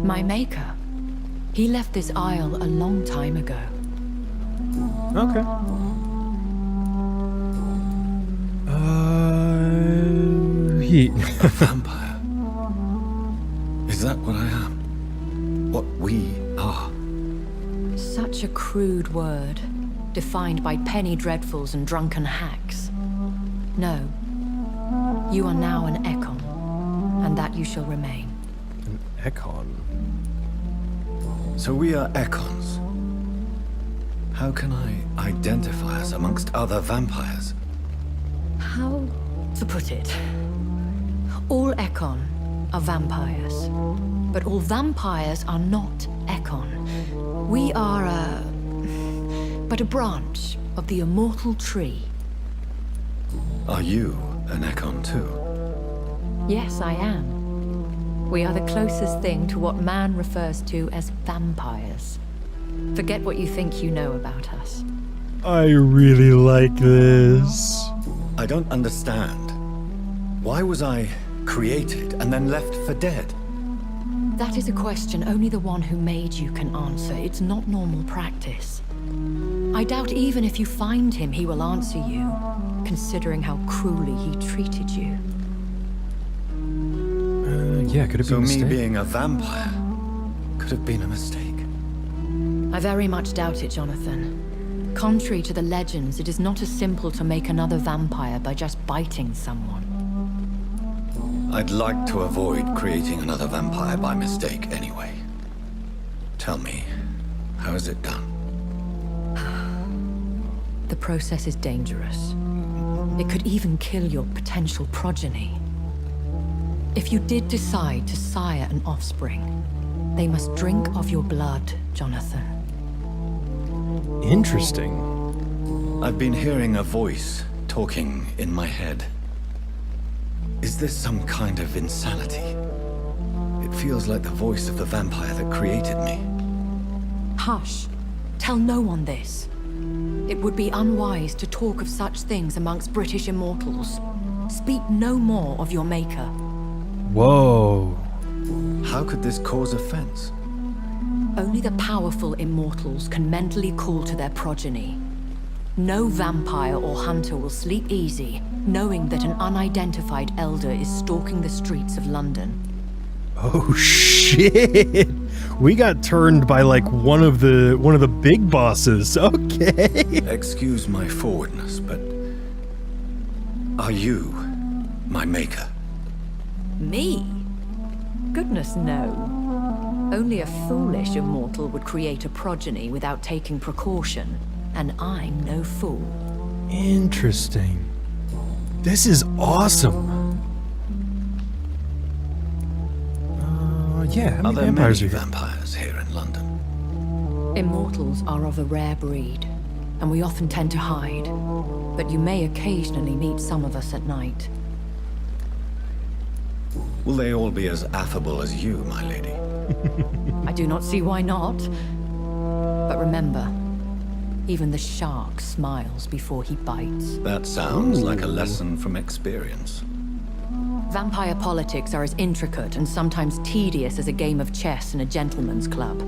My maker. He left this isle a long time ago. Okay. A vampire? Is that what I am? What we are? Such a crude word, defined by penny dreadfuls and drunken hacks. No. You are now an Ekon, and that you shall remain. An Ekon? So we are Ekons. How can I identify us amongst other vampires? How to put it? All Ekon are vampires, but all vampires are not Ekon. We are but a branch of the immortal tree. Are you an Ekon too? Yes, I am. We are the closest thing to what man refers to as vampires. Forget what you think you know about us. I really like this. I don't understand. Why was I created and then left for dead? That is a question only the one who made you can answer. It's not normal practice. I doubt even if you find him, he will answer you, considering how cruelly he treated you. Yeah, could it be So a mistake? me being a vampire could have been a mistake. I very much doubt it, Jonathan. Contrary to the legends, it is not as simple to make another vampire by just biting someone. I'd like to avoid creating another vampire by mistake anyway. Tell me, how is it done? The process is dangerous. It could even kill your potential progeny. If you did decide to sire an offspring, they must drink of your blood, Jonathan. Interesting. I've been hearing a voice talking in my head. Is this some kind of insanity? It feels like the voice of the vampire that created me. Hush. Tell no one this. It would be unwise to talk of such things amongst British immortals. Speak no more of your maker. Whoa. How could this cause offense? Only the powerful immortals can mentally call to their progeny. No vampire or hunter will sleep easy, knowing that an unidentified elder is stalking the streets of London. Oh shit! We got turned by like one of the big bosses. Okay. Excuse my forwardness, but are you my maker? Me? Goodness, no. Only a foolish immortal would create a progeny without taking precaution, and I'm no fool. Interesting. This is awesome. Yeah, how Are many there vampires many are here? vampires here in London? Immortals are of a rare breed, and we often tend to hide. But you may occasionally meet some of us at night. Will they all be as affable as you, my lady? I do not see why not. But remember, even the shark smiles before he bites. That sounds like a lesson from experience. Vampire politics are as intricate and sometimes tedious as a game of chess in a gentleman's club.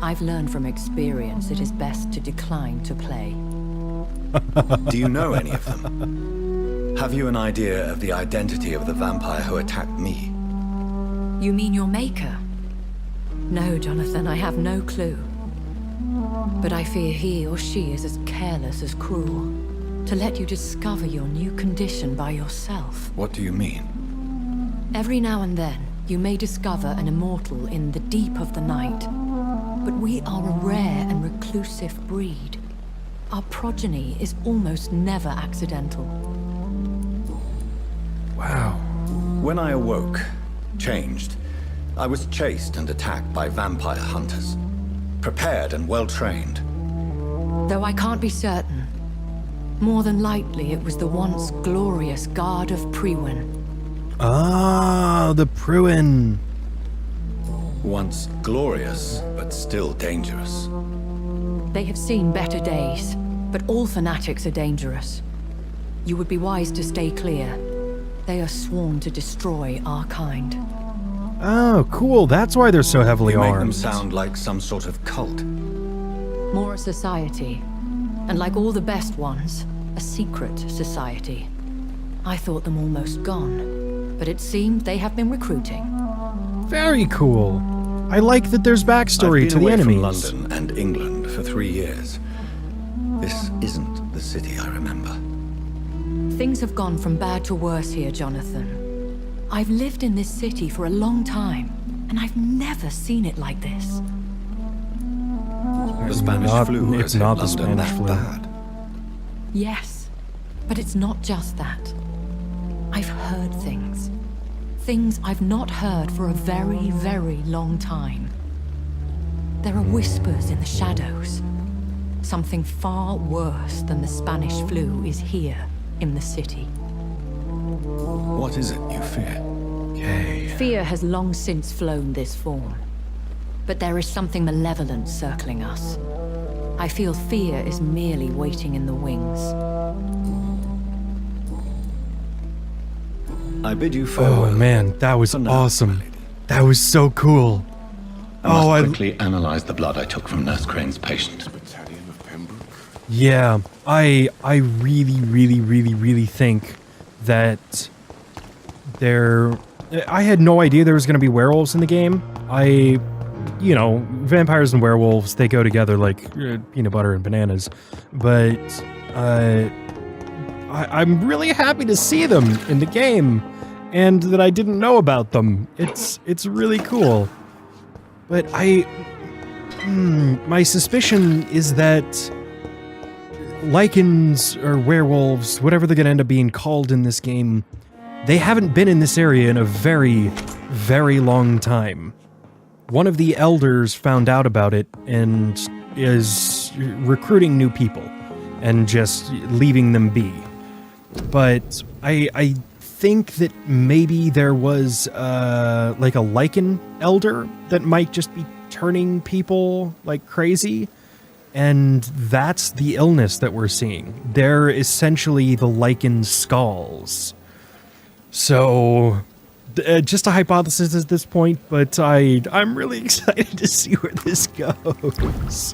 I've learned from experience it is best to decline to play. Do you know any of them? Have you an idea of the identity of the vampire who attacked me? You mean your maker? No, Jonathan, I have no clue. But I fear he or she is as careless as cruel. To let you discover your new condition by yourself. What do you mean? Every now and then, you may discover an immortal in the deep of the night. But we are a rare and reclusive breed. Our progeny is almost never accidental. Wow. When I awoke, changed, I was chased and attacked by vampire hunters. Prepared and well-trained. Though I can't be certain. More than likely, it was the once glorious Guard of Priwen. Ah, the Priwen. Once glorious, but still dangerous. They have seen better days, but all fanatics are dangerous. You would be wise to stay clear. They are sworn to destroy our kind. Oh, cool. That's why they're so heavily You make armed. them sound like some sort of cult. More a society. And like all the best ones, a secret society. I thought them almost gone, but it seemed they have been recruiting. Very cool. I like that there's backstory I've to been the away from enemies. London and England for 3 years. This isn't the city I remember. Things have gone from bad to worse here, Jonathan. I've lived in this city for a long time, and I've never seen it like this. The Spanish flu it's has hit not the London Spanish that flu. bad. Yes, but it's not just that. I've heard things. Things I've not heard for a very, very long time. There are whispers in the shadows. Something far worse than the Spanish flu is here in the city. What is it you fear? Okay. Fear has long since flown this form. But there is something malevolent circling us. I feel fear is merely waiting in the wings. I bid you farewell. Oh man, that was For now, awesome. my lady. That was so cool. I must Oh, quickly analyze the blood I took from Nurse Crane's patient. Battalion of Pembroke? Yeah, I really think that I had no idea there was going to be werewolves in the game. You know, vampires and werewolves, they go together like peanut butter and bananas. But I'm really happy to see them in the game, and that I didn't know about them. It's really cool. But my suspicion is that Lycans or werewolves, whatever they're gonna end up being called in this game, they haven't been in this area in a very, very long time. One of the elders found out about it and is recruiting new people and just leaving them be. But I think that maybe there was like a Lycan elder that might just be turning people like crazy. And that's the illness that we're seeing. They're essentially the Lycan skulls. So, just a hypothesis at this point, but I'm really excited to see where this goes.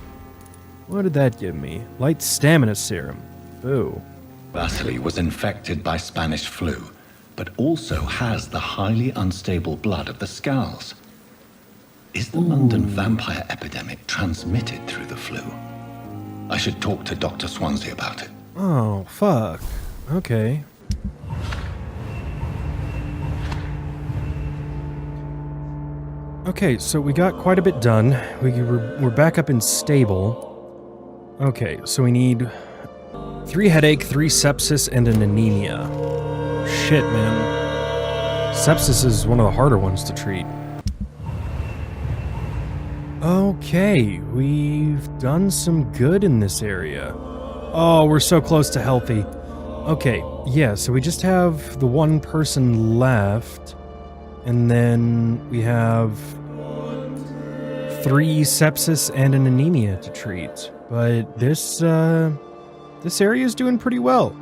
What did that give me? Light stamina serum. Boo. Vasily was infected by Spanish flu, but also has the highly unstable blood of the Scowls. Is the London vampire epidemic transmitted through the flu? I should talk to Dr. Swansea about it. Oh, fuck. Okay. Okay, so we got quite a bit done. We're back up in stable. Okay, so we need 3 headache, 3 sepsis, and an anemia. Shit, man. Sepsis is one of the harder ones to treat. Okay, we've done some good in this area. Oh, we're so close to healthy. Okay, yeah, so we just have the one person left. And then we have 3 sepsis and an anemia to treat. But this area is doing pretty well.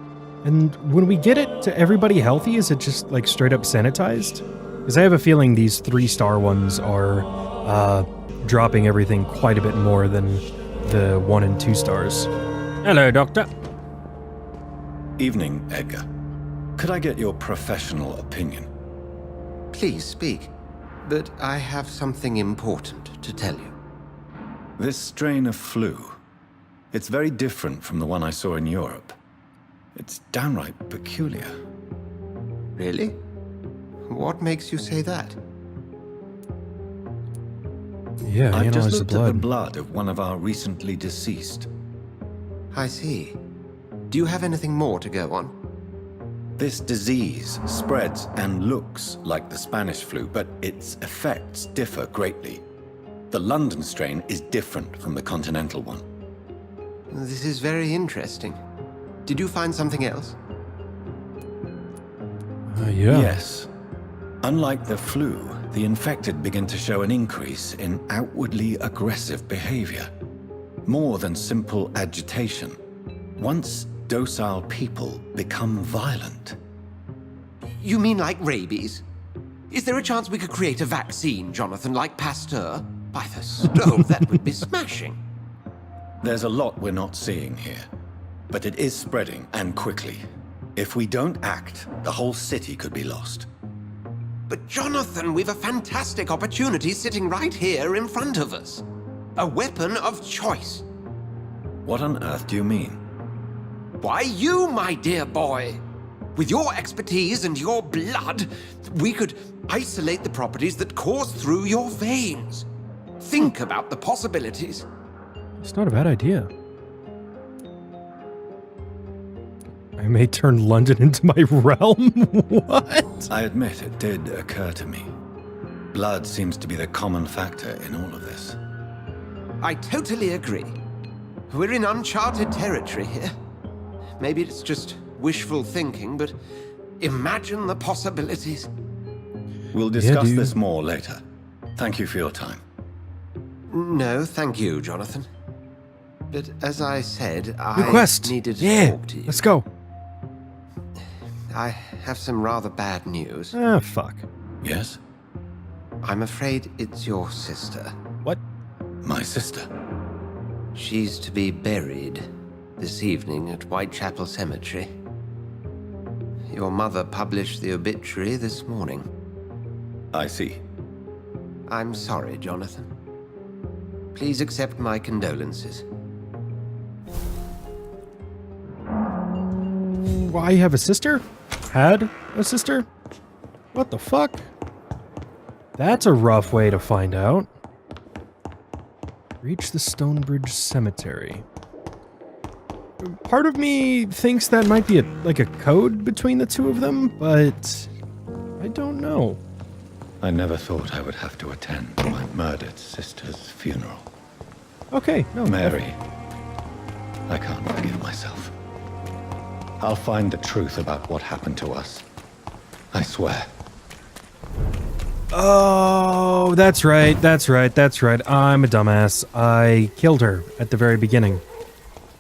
And when we get it to everybody healthy, is it just like straight up sanitized? Because I have a feeling these 3-star ones are dropping everything quite a bit more than the 1 and 2 stars. Hello, Doctor. Evening, Edgar. Could I get your professional opinion? Please speak, but I have something important to tell you. This strain of flu, it's very different from the one I saw in Europe. It's downright peculiar. Really? What makes you say that? Yeah, I've just analyze the looked at the blood. blood of one of our recently deceased. I see. Do you have anything more to go on? This disease spreads and looks like the Spanish flu, but its effects differ greatly. The London strain is different from the continental one. This is very interesting. Did you find something else? Yeah. Yes. Unlike the flu, the infected begin to show an increase in outwardly aggressive behavior. More than simple agitation. Once docile people become violent. You mean like rabies? Is there a chance we could create a vaccine, Jonathan, like Pasteur? By the stove, that would be smashing. There's a lot we're not seeing here. But it is spreading, and quickly. If we don't act, the whole city could be lost. But Jonathan, we've a fantastic opportunity sitting right here in front of us. A weapon of choice. What on earth do you mean? Why, you, my dear boy. With your expertise and your blood, we could isolate the properties that course through your veins. Think about the possibilities. It's not a bad idea. I may turn London into my realm? What? I admit it did occur to me. Blood seems to be the common factor in all of this. I totally agree. We're in uncharted territory here. Maybe it's just wishful thinking, but imagine the possibilities. We'll discuss dude. this more later. Thank you for your time. No, thank you, Jonathan. But as I said, New quest. needed to Yeah, talk to you. let's go. I have some rather bad news. Ah, fuck. Yes? I'm afraid it's your sister. What? My sister. She's to be buried this evening at Whitechapel Cemetery. Your mother published the obituary this morning. I see. I'm sorry, Jonathan. Please accept my condolences. Why, you have a sister? Had a sister? What the fuck? That's a rough way to find out. Reach the Stonebridge Cemetery. Part of me thinks that might be like a code between the two of them, but I don't know. I never thought I would have to attend my murdered sister's funeral. Okay, no. Mary, I can't forgive myself. I'll find the truth about what happened to us. I swear. Oh, that's right, that's right, that's right. I'm a dumbass. I killed her at the very beginning.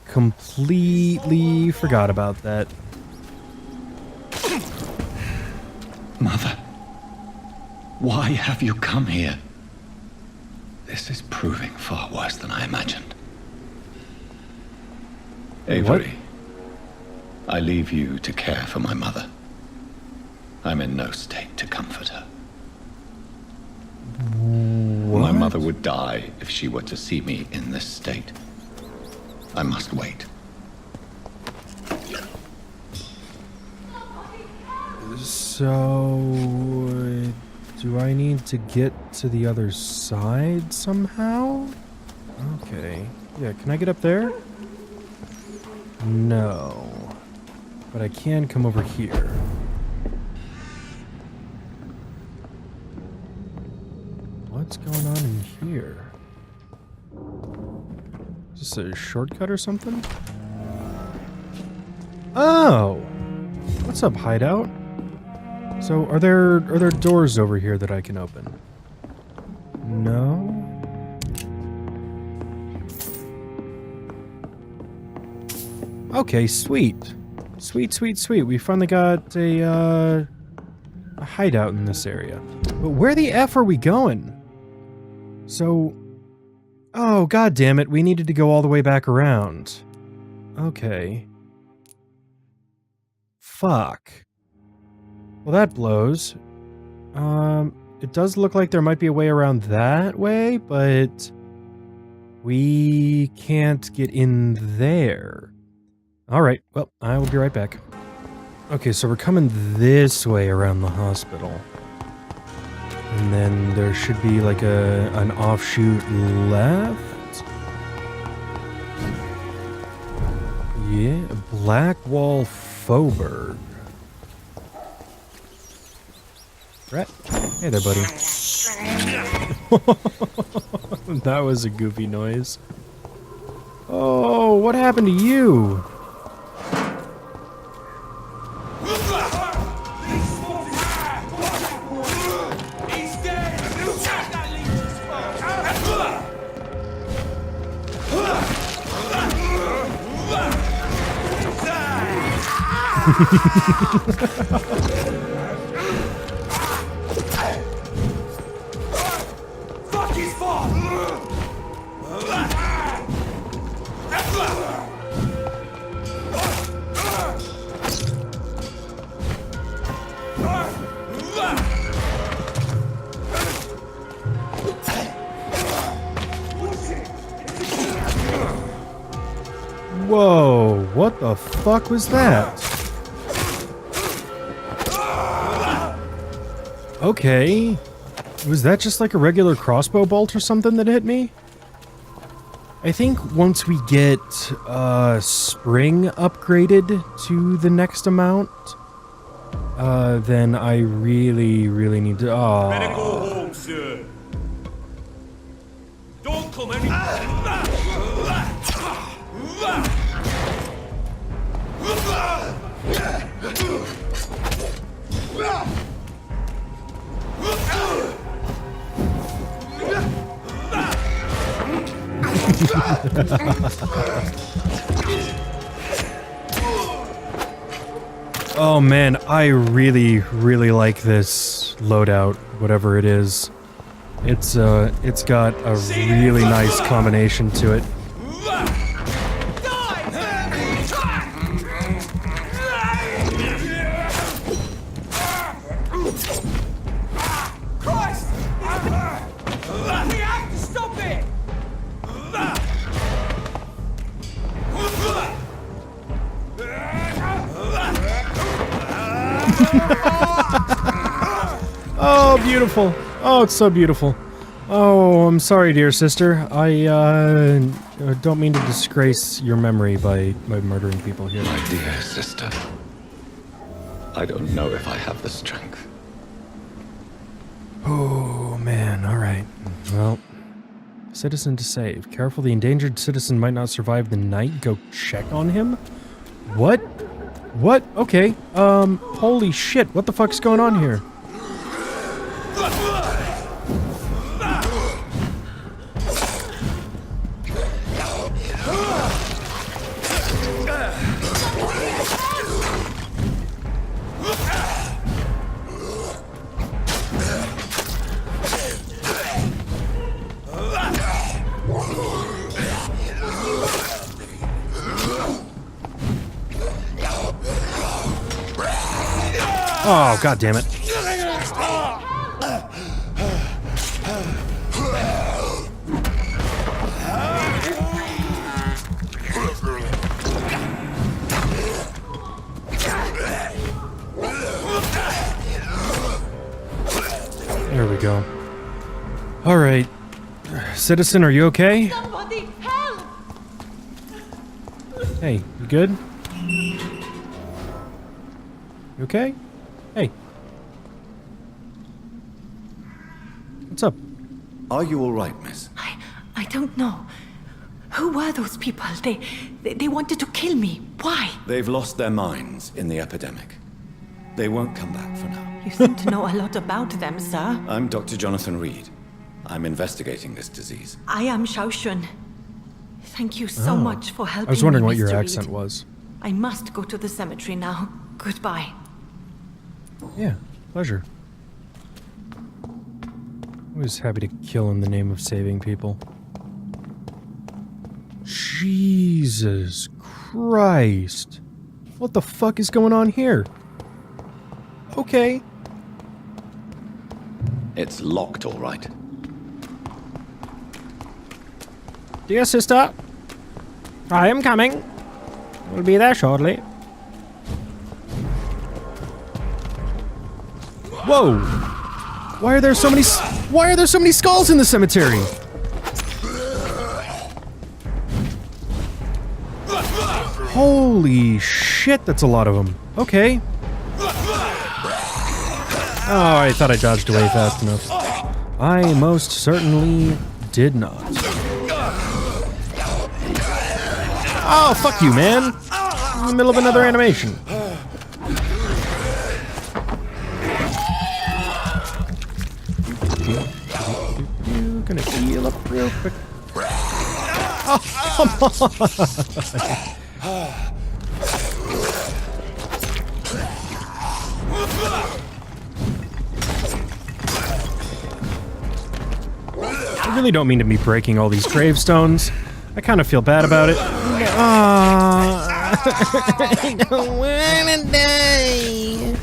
Completely forgot about that. Mother, why have you come here? This is proving far worse than I imagined. Avery, I leave you to care for my mother. I'm in no state to comfort her. What? My mother would die if she were to see me in this state. I must wait. So, do I need to get to the other side somehow? Okay. Yeah, can I get up there? No. But I can come over here. What's going on in here? Is this a shortcut or something? Oh! What's up, hideout? So, are there doors over here that I can open? No? Okay, sweet. Sweet. We finally got a hideout in this area. But where the F are we going? So... Oh, god damn it, we needed to go all the way back around. Okay. Fuck. Well, that blows. It does look like there might be a way around that way, but... we can't get in there. Alright, well, I will be right back. Okay, so we're coming this way around the hospital. And then there should be like an offshoot left. Yeah, Blackwall Faubourg. Brett? Hey there, buddy. That was a goofy noise. Oh, what happened to you? Fuck his fault! Whoa, what the fuck was that? Okay. Was that just like a regular crossbow bolt or something that hit me? I think once we get spring upgraded to the next amount, then I really need to... Oh. Better go home, sir. Don't come any... Oh man, I really like this loadout, whatever it is. It's got a really nice combination to it. Christ! We have to stop it! Oh, beautiful. Oh, it's so beautiful. Oh, I'm sorry, dear sister. I don't mean to disgrace your memory by murdering people here. My dear sister, I don't know if I have the strength. Oh, man. All right. Well, citizen to save. Careful, the endangered citizen might not survive the night. Go check on him? What? What? Okay. Holy shit. What the fuck's going on here? Oh, god damn it. There we go. All right. Citizen, are you okay? Somebody help! Hey, you good? You okay? Hey. What's up? Are you all right, miss? I don't know. Who were those people? They wanted to kill me. Why? They've lost their minds in the epidemic. They won't come back for now. You seem to know a lot about them, sir. I'm Dr. Jonathan Reed. I'm investigating this disease. I am Xiaoxun. Thank you so much for helping me, I was wondering what your Mr. accent Reed. was. I must go to the cemetery now. Goodbye. Yeah, pleasure. Always happy to kill in the name of saving people. Jesus Christ. What the fuck is going on here? Okay. It's locked, all right. Dear sister, I am coming. We'll be there shortly. Whoa! Why are there so many skulls in the cemetery? Holy shit, that's a lot of them. Okay. Oh, I thought I dodged away fast enough. I most certainly did not. Oh, fuck you, man! In the middle of another animation. Gonna heal up real quick. Oh, come on! I really don't mean to be breaking all these gravestones. I kind of feel bad about it. I don't wanna die.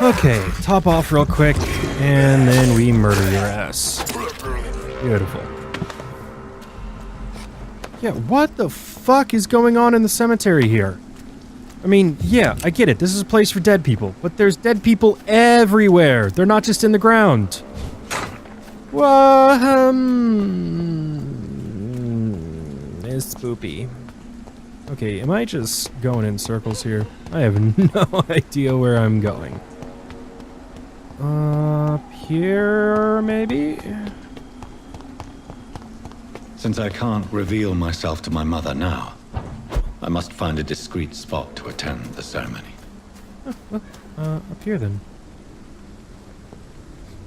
Okay, top off real quick, and then we murder your ass. Beautiful. Yeah, what the fuck is going on in the cemetery here? I mean, yeah, I get it. This is a place for dead people, but there's dead people everywhere. They're not just in the ground. Well, it's spoopy. Okay, am I just going in circles here? I have no idea where I'm going. Up here, maybe? Since I can't reveal myself to my mother now, I must find a discreet spot to attend the ceremony. Oh, well, up here then.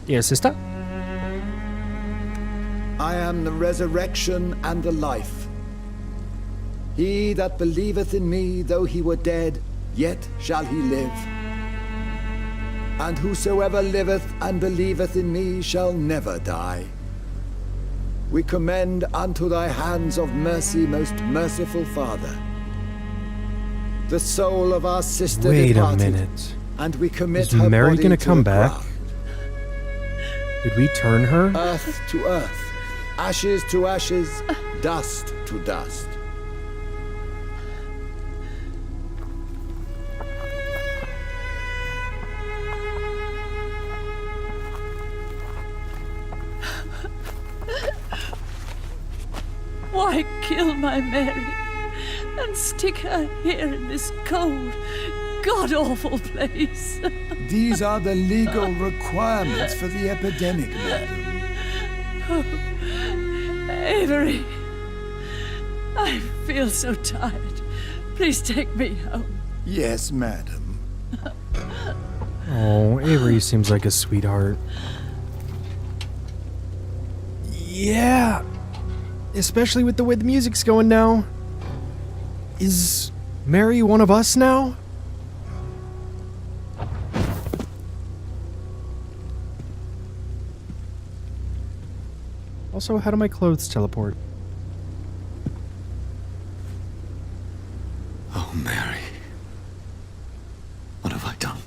Dear sister? I am the resurrection and the life. He that believeth in me, though he were dead, yet shall he live. And whosoever liveth and believeth in me shall never die. We commend unto thy hands of mercy, most merciful Father, the soul of our sister departed. Wait a minute. And we commit Is her Mary body gonna to come the back? ground. Did we turn her? Earth to earth, ashes to ashes, dust to dust. Why kill my Mary and stick her here in this cold, god-awful place? These are the legal requirements for the epidemic, madam. Oh, Avery, I feel so tired. Please take me home. Yes, madam. Oh, Avery seems like a sweetheart. Yeah. Especially with the way the music's going now. Is Mary one of us now? Also, how do my clothes teleport? Oh, Mary. What have I done?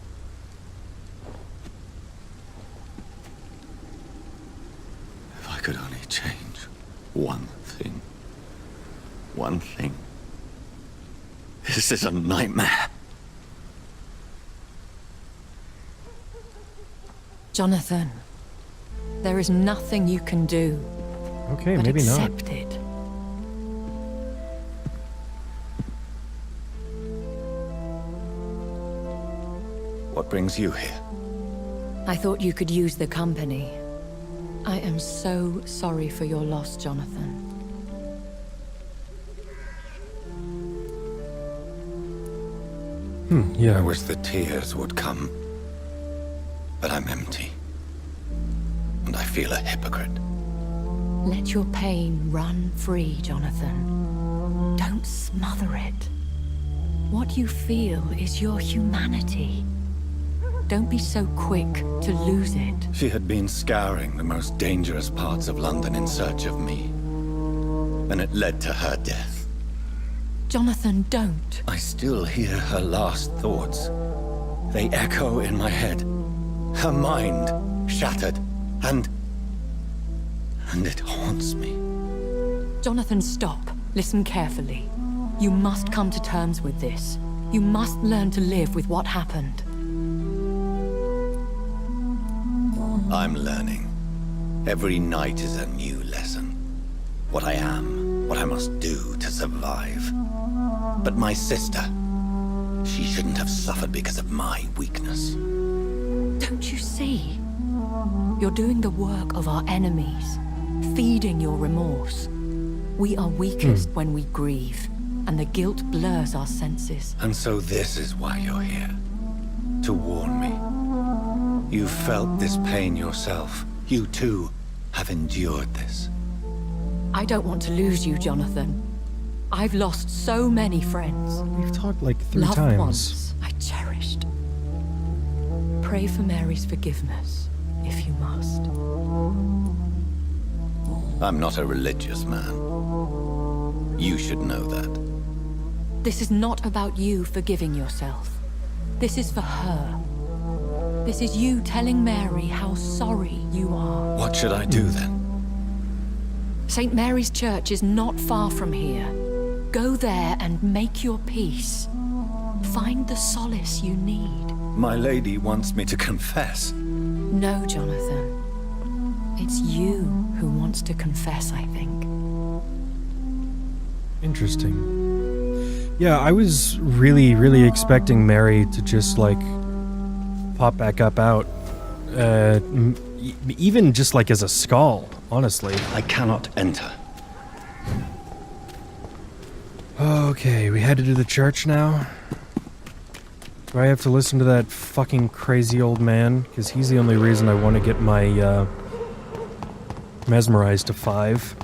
If I could only change one thing. One thing. This is a nightmare. Jonathan, there is nothing you can do. Okay, but maybe not. accept it. What brings you here? I thought you could use the company. I am so sorry for your loss, Jonathan. Yeah. I wish the tears would come. But I'm empty. And I feel a hypocrite. Let your pain run free, Jonathan. Don't smother it. What you feel is your humanity. Don't be so quick to lose it. She had been scouring the most dangerous parts of London in search of me. And it led to her death. Jonathan, don't. I still hear her last thoughts. They echo in my head. Her mind shattered, and it haunts me. Jonathan, stop. Listen carefully. You must come to terms with this. You must learn to live with what happened. I'm learning. Every night is a new lesson. What I am, what I must do to survive. But my sister, she shouldn't have suffered because of my weakness. Don't you see? You're doing the work of our enemies, feeding your remorse. We are weakest when we grieve, and the guilt blurs our senses. And so this is why you're here. To warn me. You felt this pain yourself. You too have endured this. I don't want to lose you, Jonathan. I've lost so many friends. We've talked like 3 Loved times. ones I cherished. Pray for Mary's forgiveness, if you must. I'm not a religious man. You should know that. This is not about you forgiving yourself. This is for her. This is you telling Mary how sorry you are. What should I do then? St. Mary's Church is not far from here. Go there and make your peace. Find the solace you need. My lady wants me to confess. No, Jonathan. It's you who wants to confess, I think. Interesting. Yeah, I was really expecting Mary to just, like, pop back up out. Even just, like, as a skull, honestly. I cannot enter. Okay, we headed to the church now. Do I have to listen to that fucking crazy old man? Because he's the only reason I want to get my, mesmerized to 5.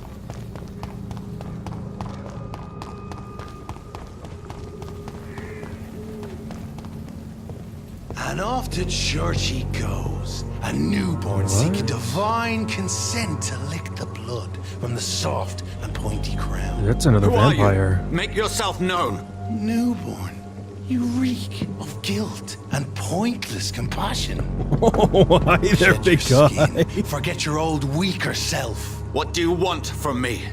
And off to church he goes, a newborn seeking divine consent to lick the blood from the soft and pointy crown. That's another Who are you? vampire. Make yourself known. Newborn, you reek of guilt and pointless compassion. Oh, hi there, Shed big your guy. skin, forget your old weaker self. What do you want from me?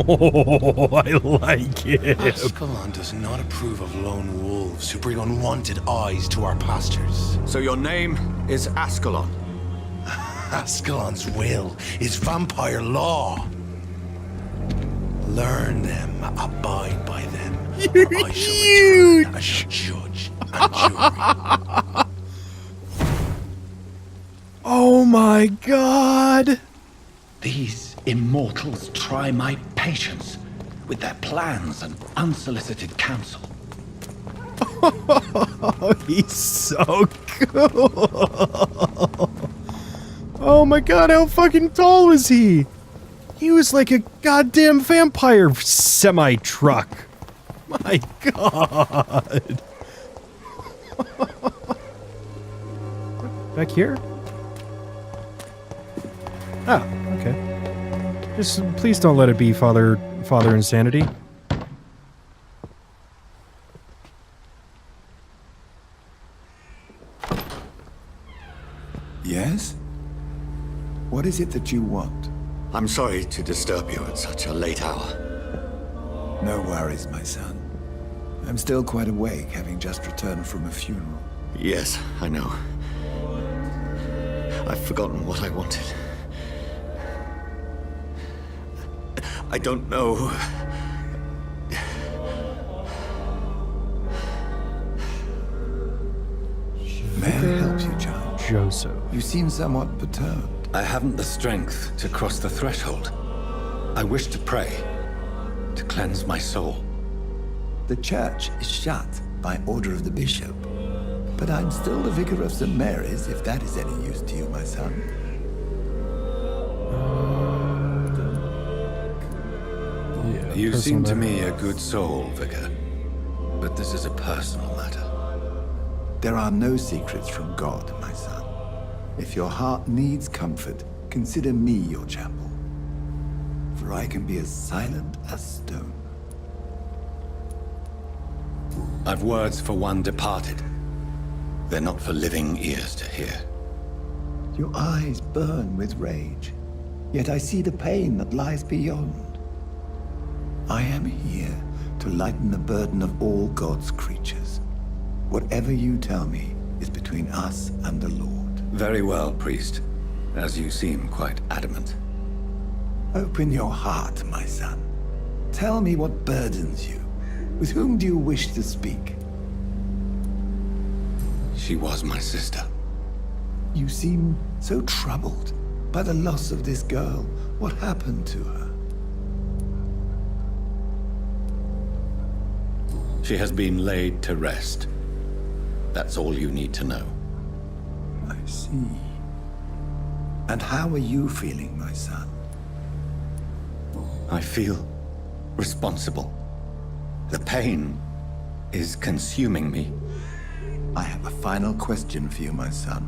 Oh, I like it. Ascalon does not approve of lone wolves who bring unwanted eyes to our pastures. So your name is Ascalon. Ascalon's will is vampire law. Learn them, abide by them. You're I shall return as your judge and jury. Oh my god. These immortals try my patience with their plans and unsolicited counsel. Oh, he's so cool. Oh my god, how fucking tall was he? He was like a goddamn vampire semi-truck. My god. Back here? Ah, okay. Just please don't let it be Father Insanity. Yes? What is it that you want? I'm sorry to disturb you at such a late hour. No worries, my son. I'm still quite awake, having just returned from a funeral. Yes, I know. I've forgotten what I wanted. I don't know. May I help you, child? Joseph. You seem somewhat perturbed. I haven't the strength to cross the threshold. I wish to pray, to cleanse my soul. The church is shut by order of the bishop. But I'm still the vicar of St. Mary's, if that is any use to you, my son. Yeah, You seem to matter. me a good soul, Vicar. But this is a personal matter. There are no secrets from God, my son. If your heart needs comfort, consider me your chapel. For I can be as silent as stone. I've words for one departed. They're not for living ears to hear. Your eyes burn with rage, yet I see the pain that lies beyond. I am here to lighten the burden of all God's creatures. Whatever you tell me is between us and the Lord. Very well, priest. As you seem quite adamant. Open your heart, my son. Tell me what burdens you. With whom do you wish to speak? She was my sister. You seem so troubled by the loss of this girl. What happened to her? She has been laid to rest. That's all you need to know. I see. And how are you feeling, my son? I feel responsible. The pain is consuming me. I have a final question for you, my son.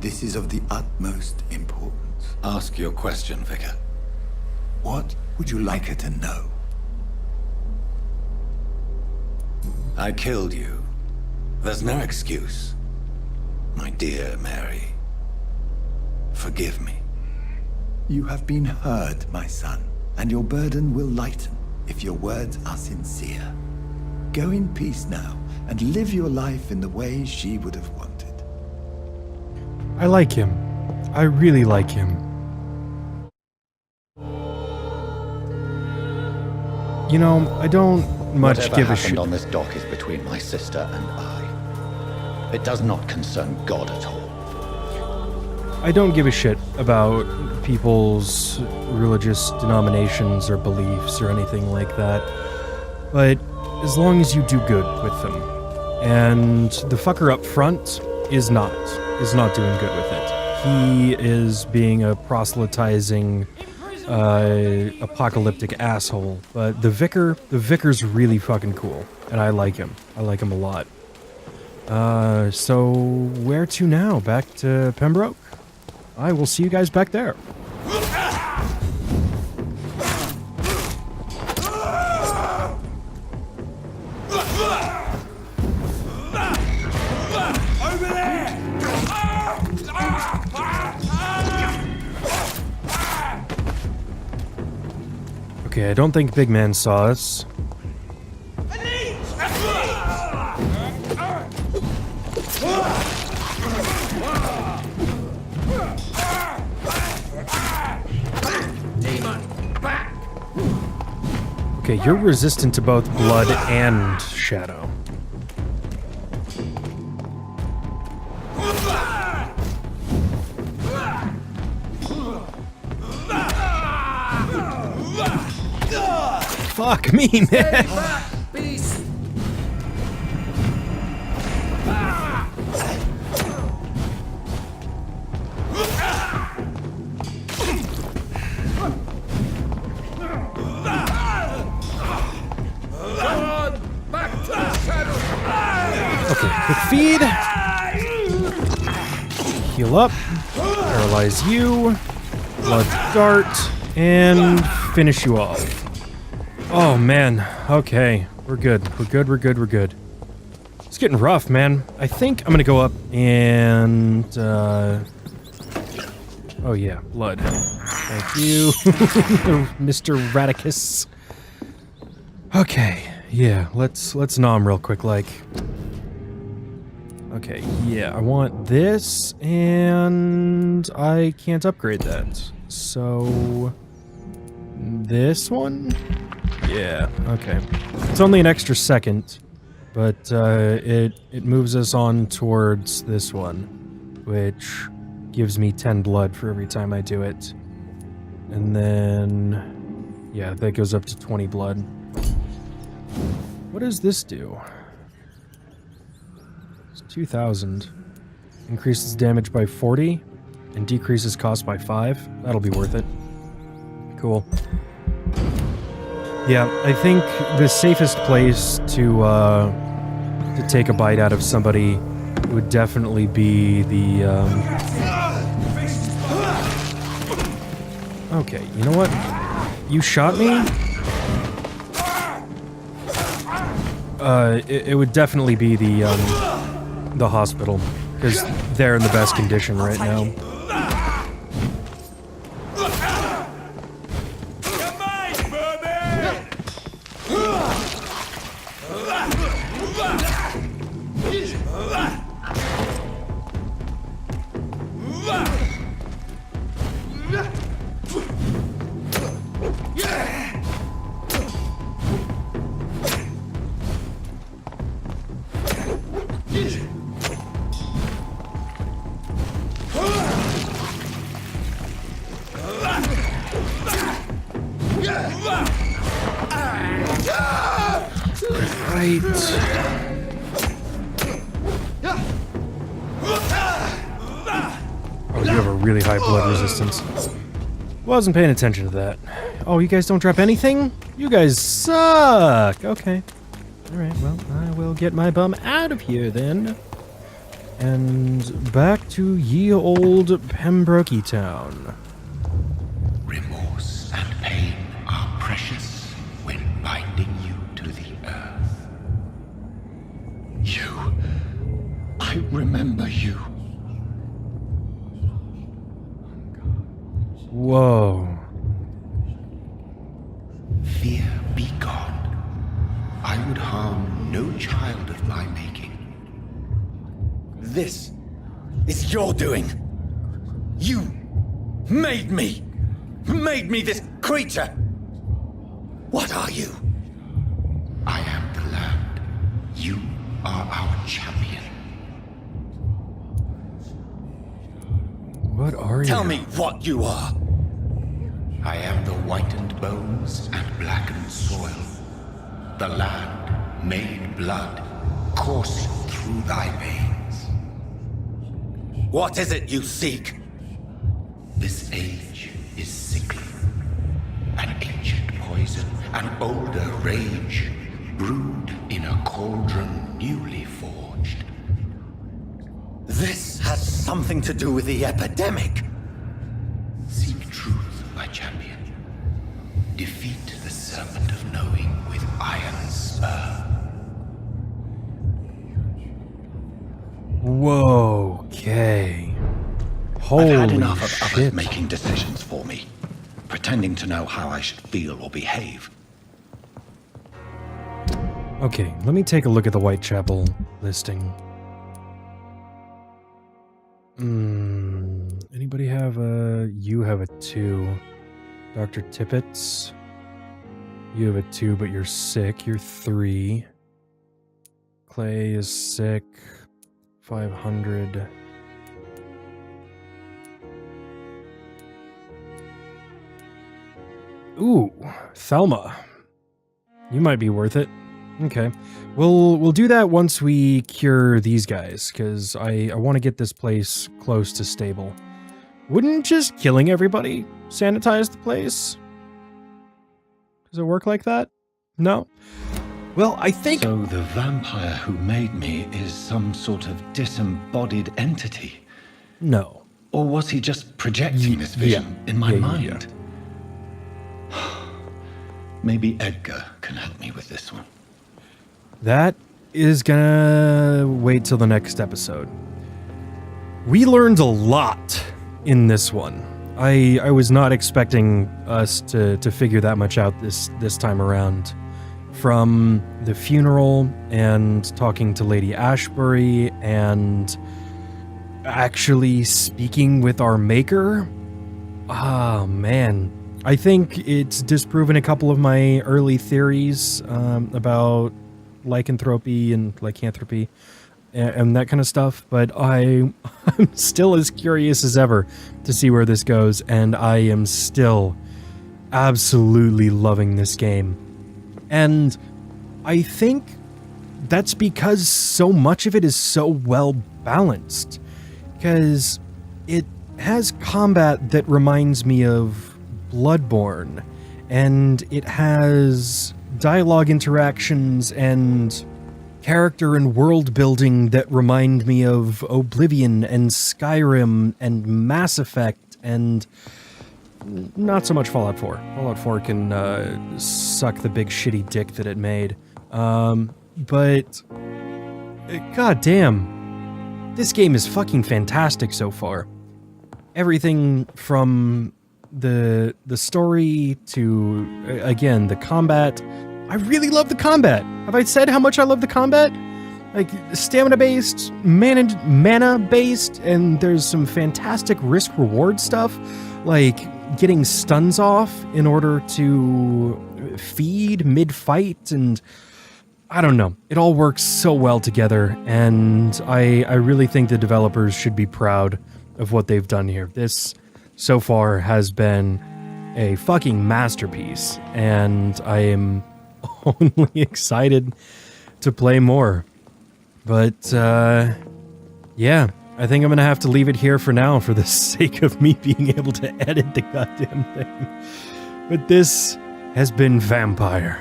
This is of the utmost importance. Ask your question, Vicar. What would you like her to know? I killed you. There's no excuse. My dear Mary, forgive me. You have been heard, my son, and your burden will lighten if your words are sincere. Go in peace now, and live your life in the way she would have wanted. I like him. I really like him. You know, I don't much Whatever give a happened shit. on this dock is between my sister and I. It does not concern God at all. I don't give a shit about people's religious denominations or beliefs or anything like that. But as long as you do good with them. And the fucker up front is not doing good with it. He is being a proselytizing apocalyptic asshole. But the vicar's really fucking cool. And I like him. I like him a lot. So where to now? Back to Pembroke? I will see you guys back there. Okay, I don't think Big Man saw us. Okay, you're resistant to both blood and shadow. Fuck me, man! Okay, quick feed. Heal up. Paralyze you. blood dart, and finish you off. Oh, man. Okay. We're good. We're good, we're good, we're good. It's getting rough, man. I think I'm gonna go up and, oh yeah, blood. Thank you, Mr. Radicus. Okay, yeah, let's nom real quick, like. Okay, yeah, I want this, and I can't upgrade that. So, this one? Yeah, okay. It's only an extra second, but it moves us on towards this one, which gives me 10 blood for every time I do it. And then, yeah, that goes up to 20 blood. What does this do? It's 2,000. Increases damage by 40 and decreases cost by 5. That'll be worth it. Cool. Yeah, I think the safest place to take a bite out of somebody would definitely be the, Okay, you know what? You shot me? It would definitely be the hospital, because they're in the best condition right now. Oh, you have a really high blood resistance. Wasn't paying attention to that. Oh, you guys don't drop anything? You guys suck! Okay. Alright, well, I will get my bum out of here then. And back to ye old Pembroke Town. Remorse and pain are precious when binding you to the earth. You. I remember you. Whoa. Fear be gone. I would harm no child of my making. This is your doing. You made me this creature. What are you? I am the land. You are our champion. What are you? Tell me what you are. I am the whitened bones and blackened soil. The land made blood coursing through thy veins. What is it you seek? This age is sickly. An ancient poison, an older rage, brewed in a cauldron newly forged. This has something to do with the epidemic. Seek truth, my champion. Defeat the serpent of knowing with iron spur. Whoa, okay. Holy I've had enough of shit. others making decisions for me, pretending to know how I should feel or behave. Okay, let me take a look at the Whitechapel listing. Anybody have a... You have a 2. Dr. Tippett's. You have a 2, but you're sick. You're 3. Clay is sick. 500. Ooh, Thelma. You might be worth it. Okay. We'll do that once we cure these guys, because I want to get this place close to stable. Wouldn't just killing everybody sanitize the place? Does it work like that? No? Well, I think... So the vampire who made me is some sort of disembodied entity? No. Or was he just projecting this vision in my mind? Maybe Edgar can help me with this one. That is gonna wait till the next episode. We learned a lot in this one. I was not expecting us to figure that much out this time around. From the funeral and talking to Lady Ashbury and actually speaking with our maker. Ah, man. I think it's disproven a couple of my early theories about lycanthropy and lycanthropy and that kind of stuff, but I'm still as curious as ever to see where this goes, and I am still absolutely loving this game. And I think that's because so much of it is so well balanced, because it has combat that reminds me of Bloodborne, and it has dialogue interactions and character and world building that remind me of Oblivion and Skyrim and Mass Effect and not so much Fallout 4. Fallout 4 can suck the big shitty dick that it made. But goddamn, this game is fucking fantastic so far. Everything from the story to, again, the combat. I really love the combat. Have I said how much I love the combat? Like, stamina-based, mana-based, and there's some fantastic risk-reward stuff, like getting stuns off in order to feed mid-fight, and I don't know. It all works so well together, and I really think the developers should be proud of what they've done here. This, so far, has been a fucking masterpiece, and I am only excited to play more. But, yeah, I think I'm gonna have to leave it here for now for the sake of me being able to edit the goddamn thing. But this has been Vampyr.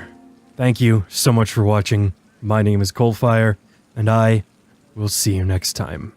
Thank you so much for watching. My name is CoalFire, and I will see you next time.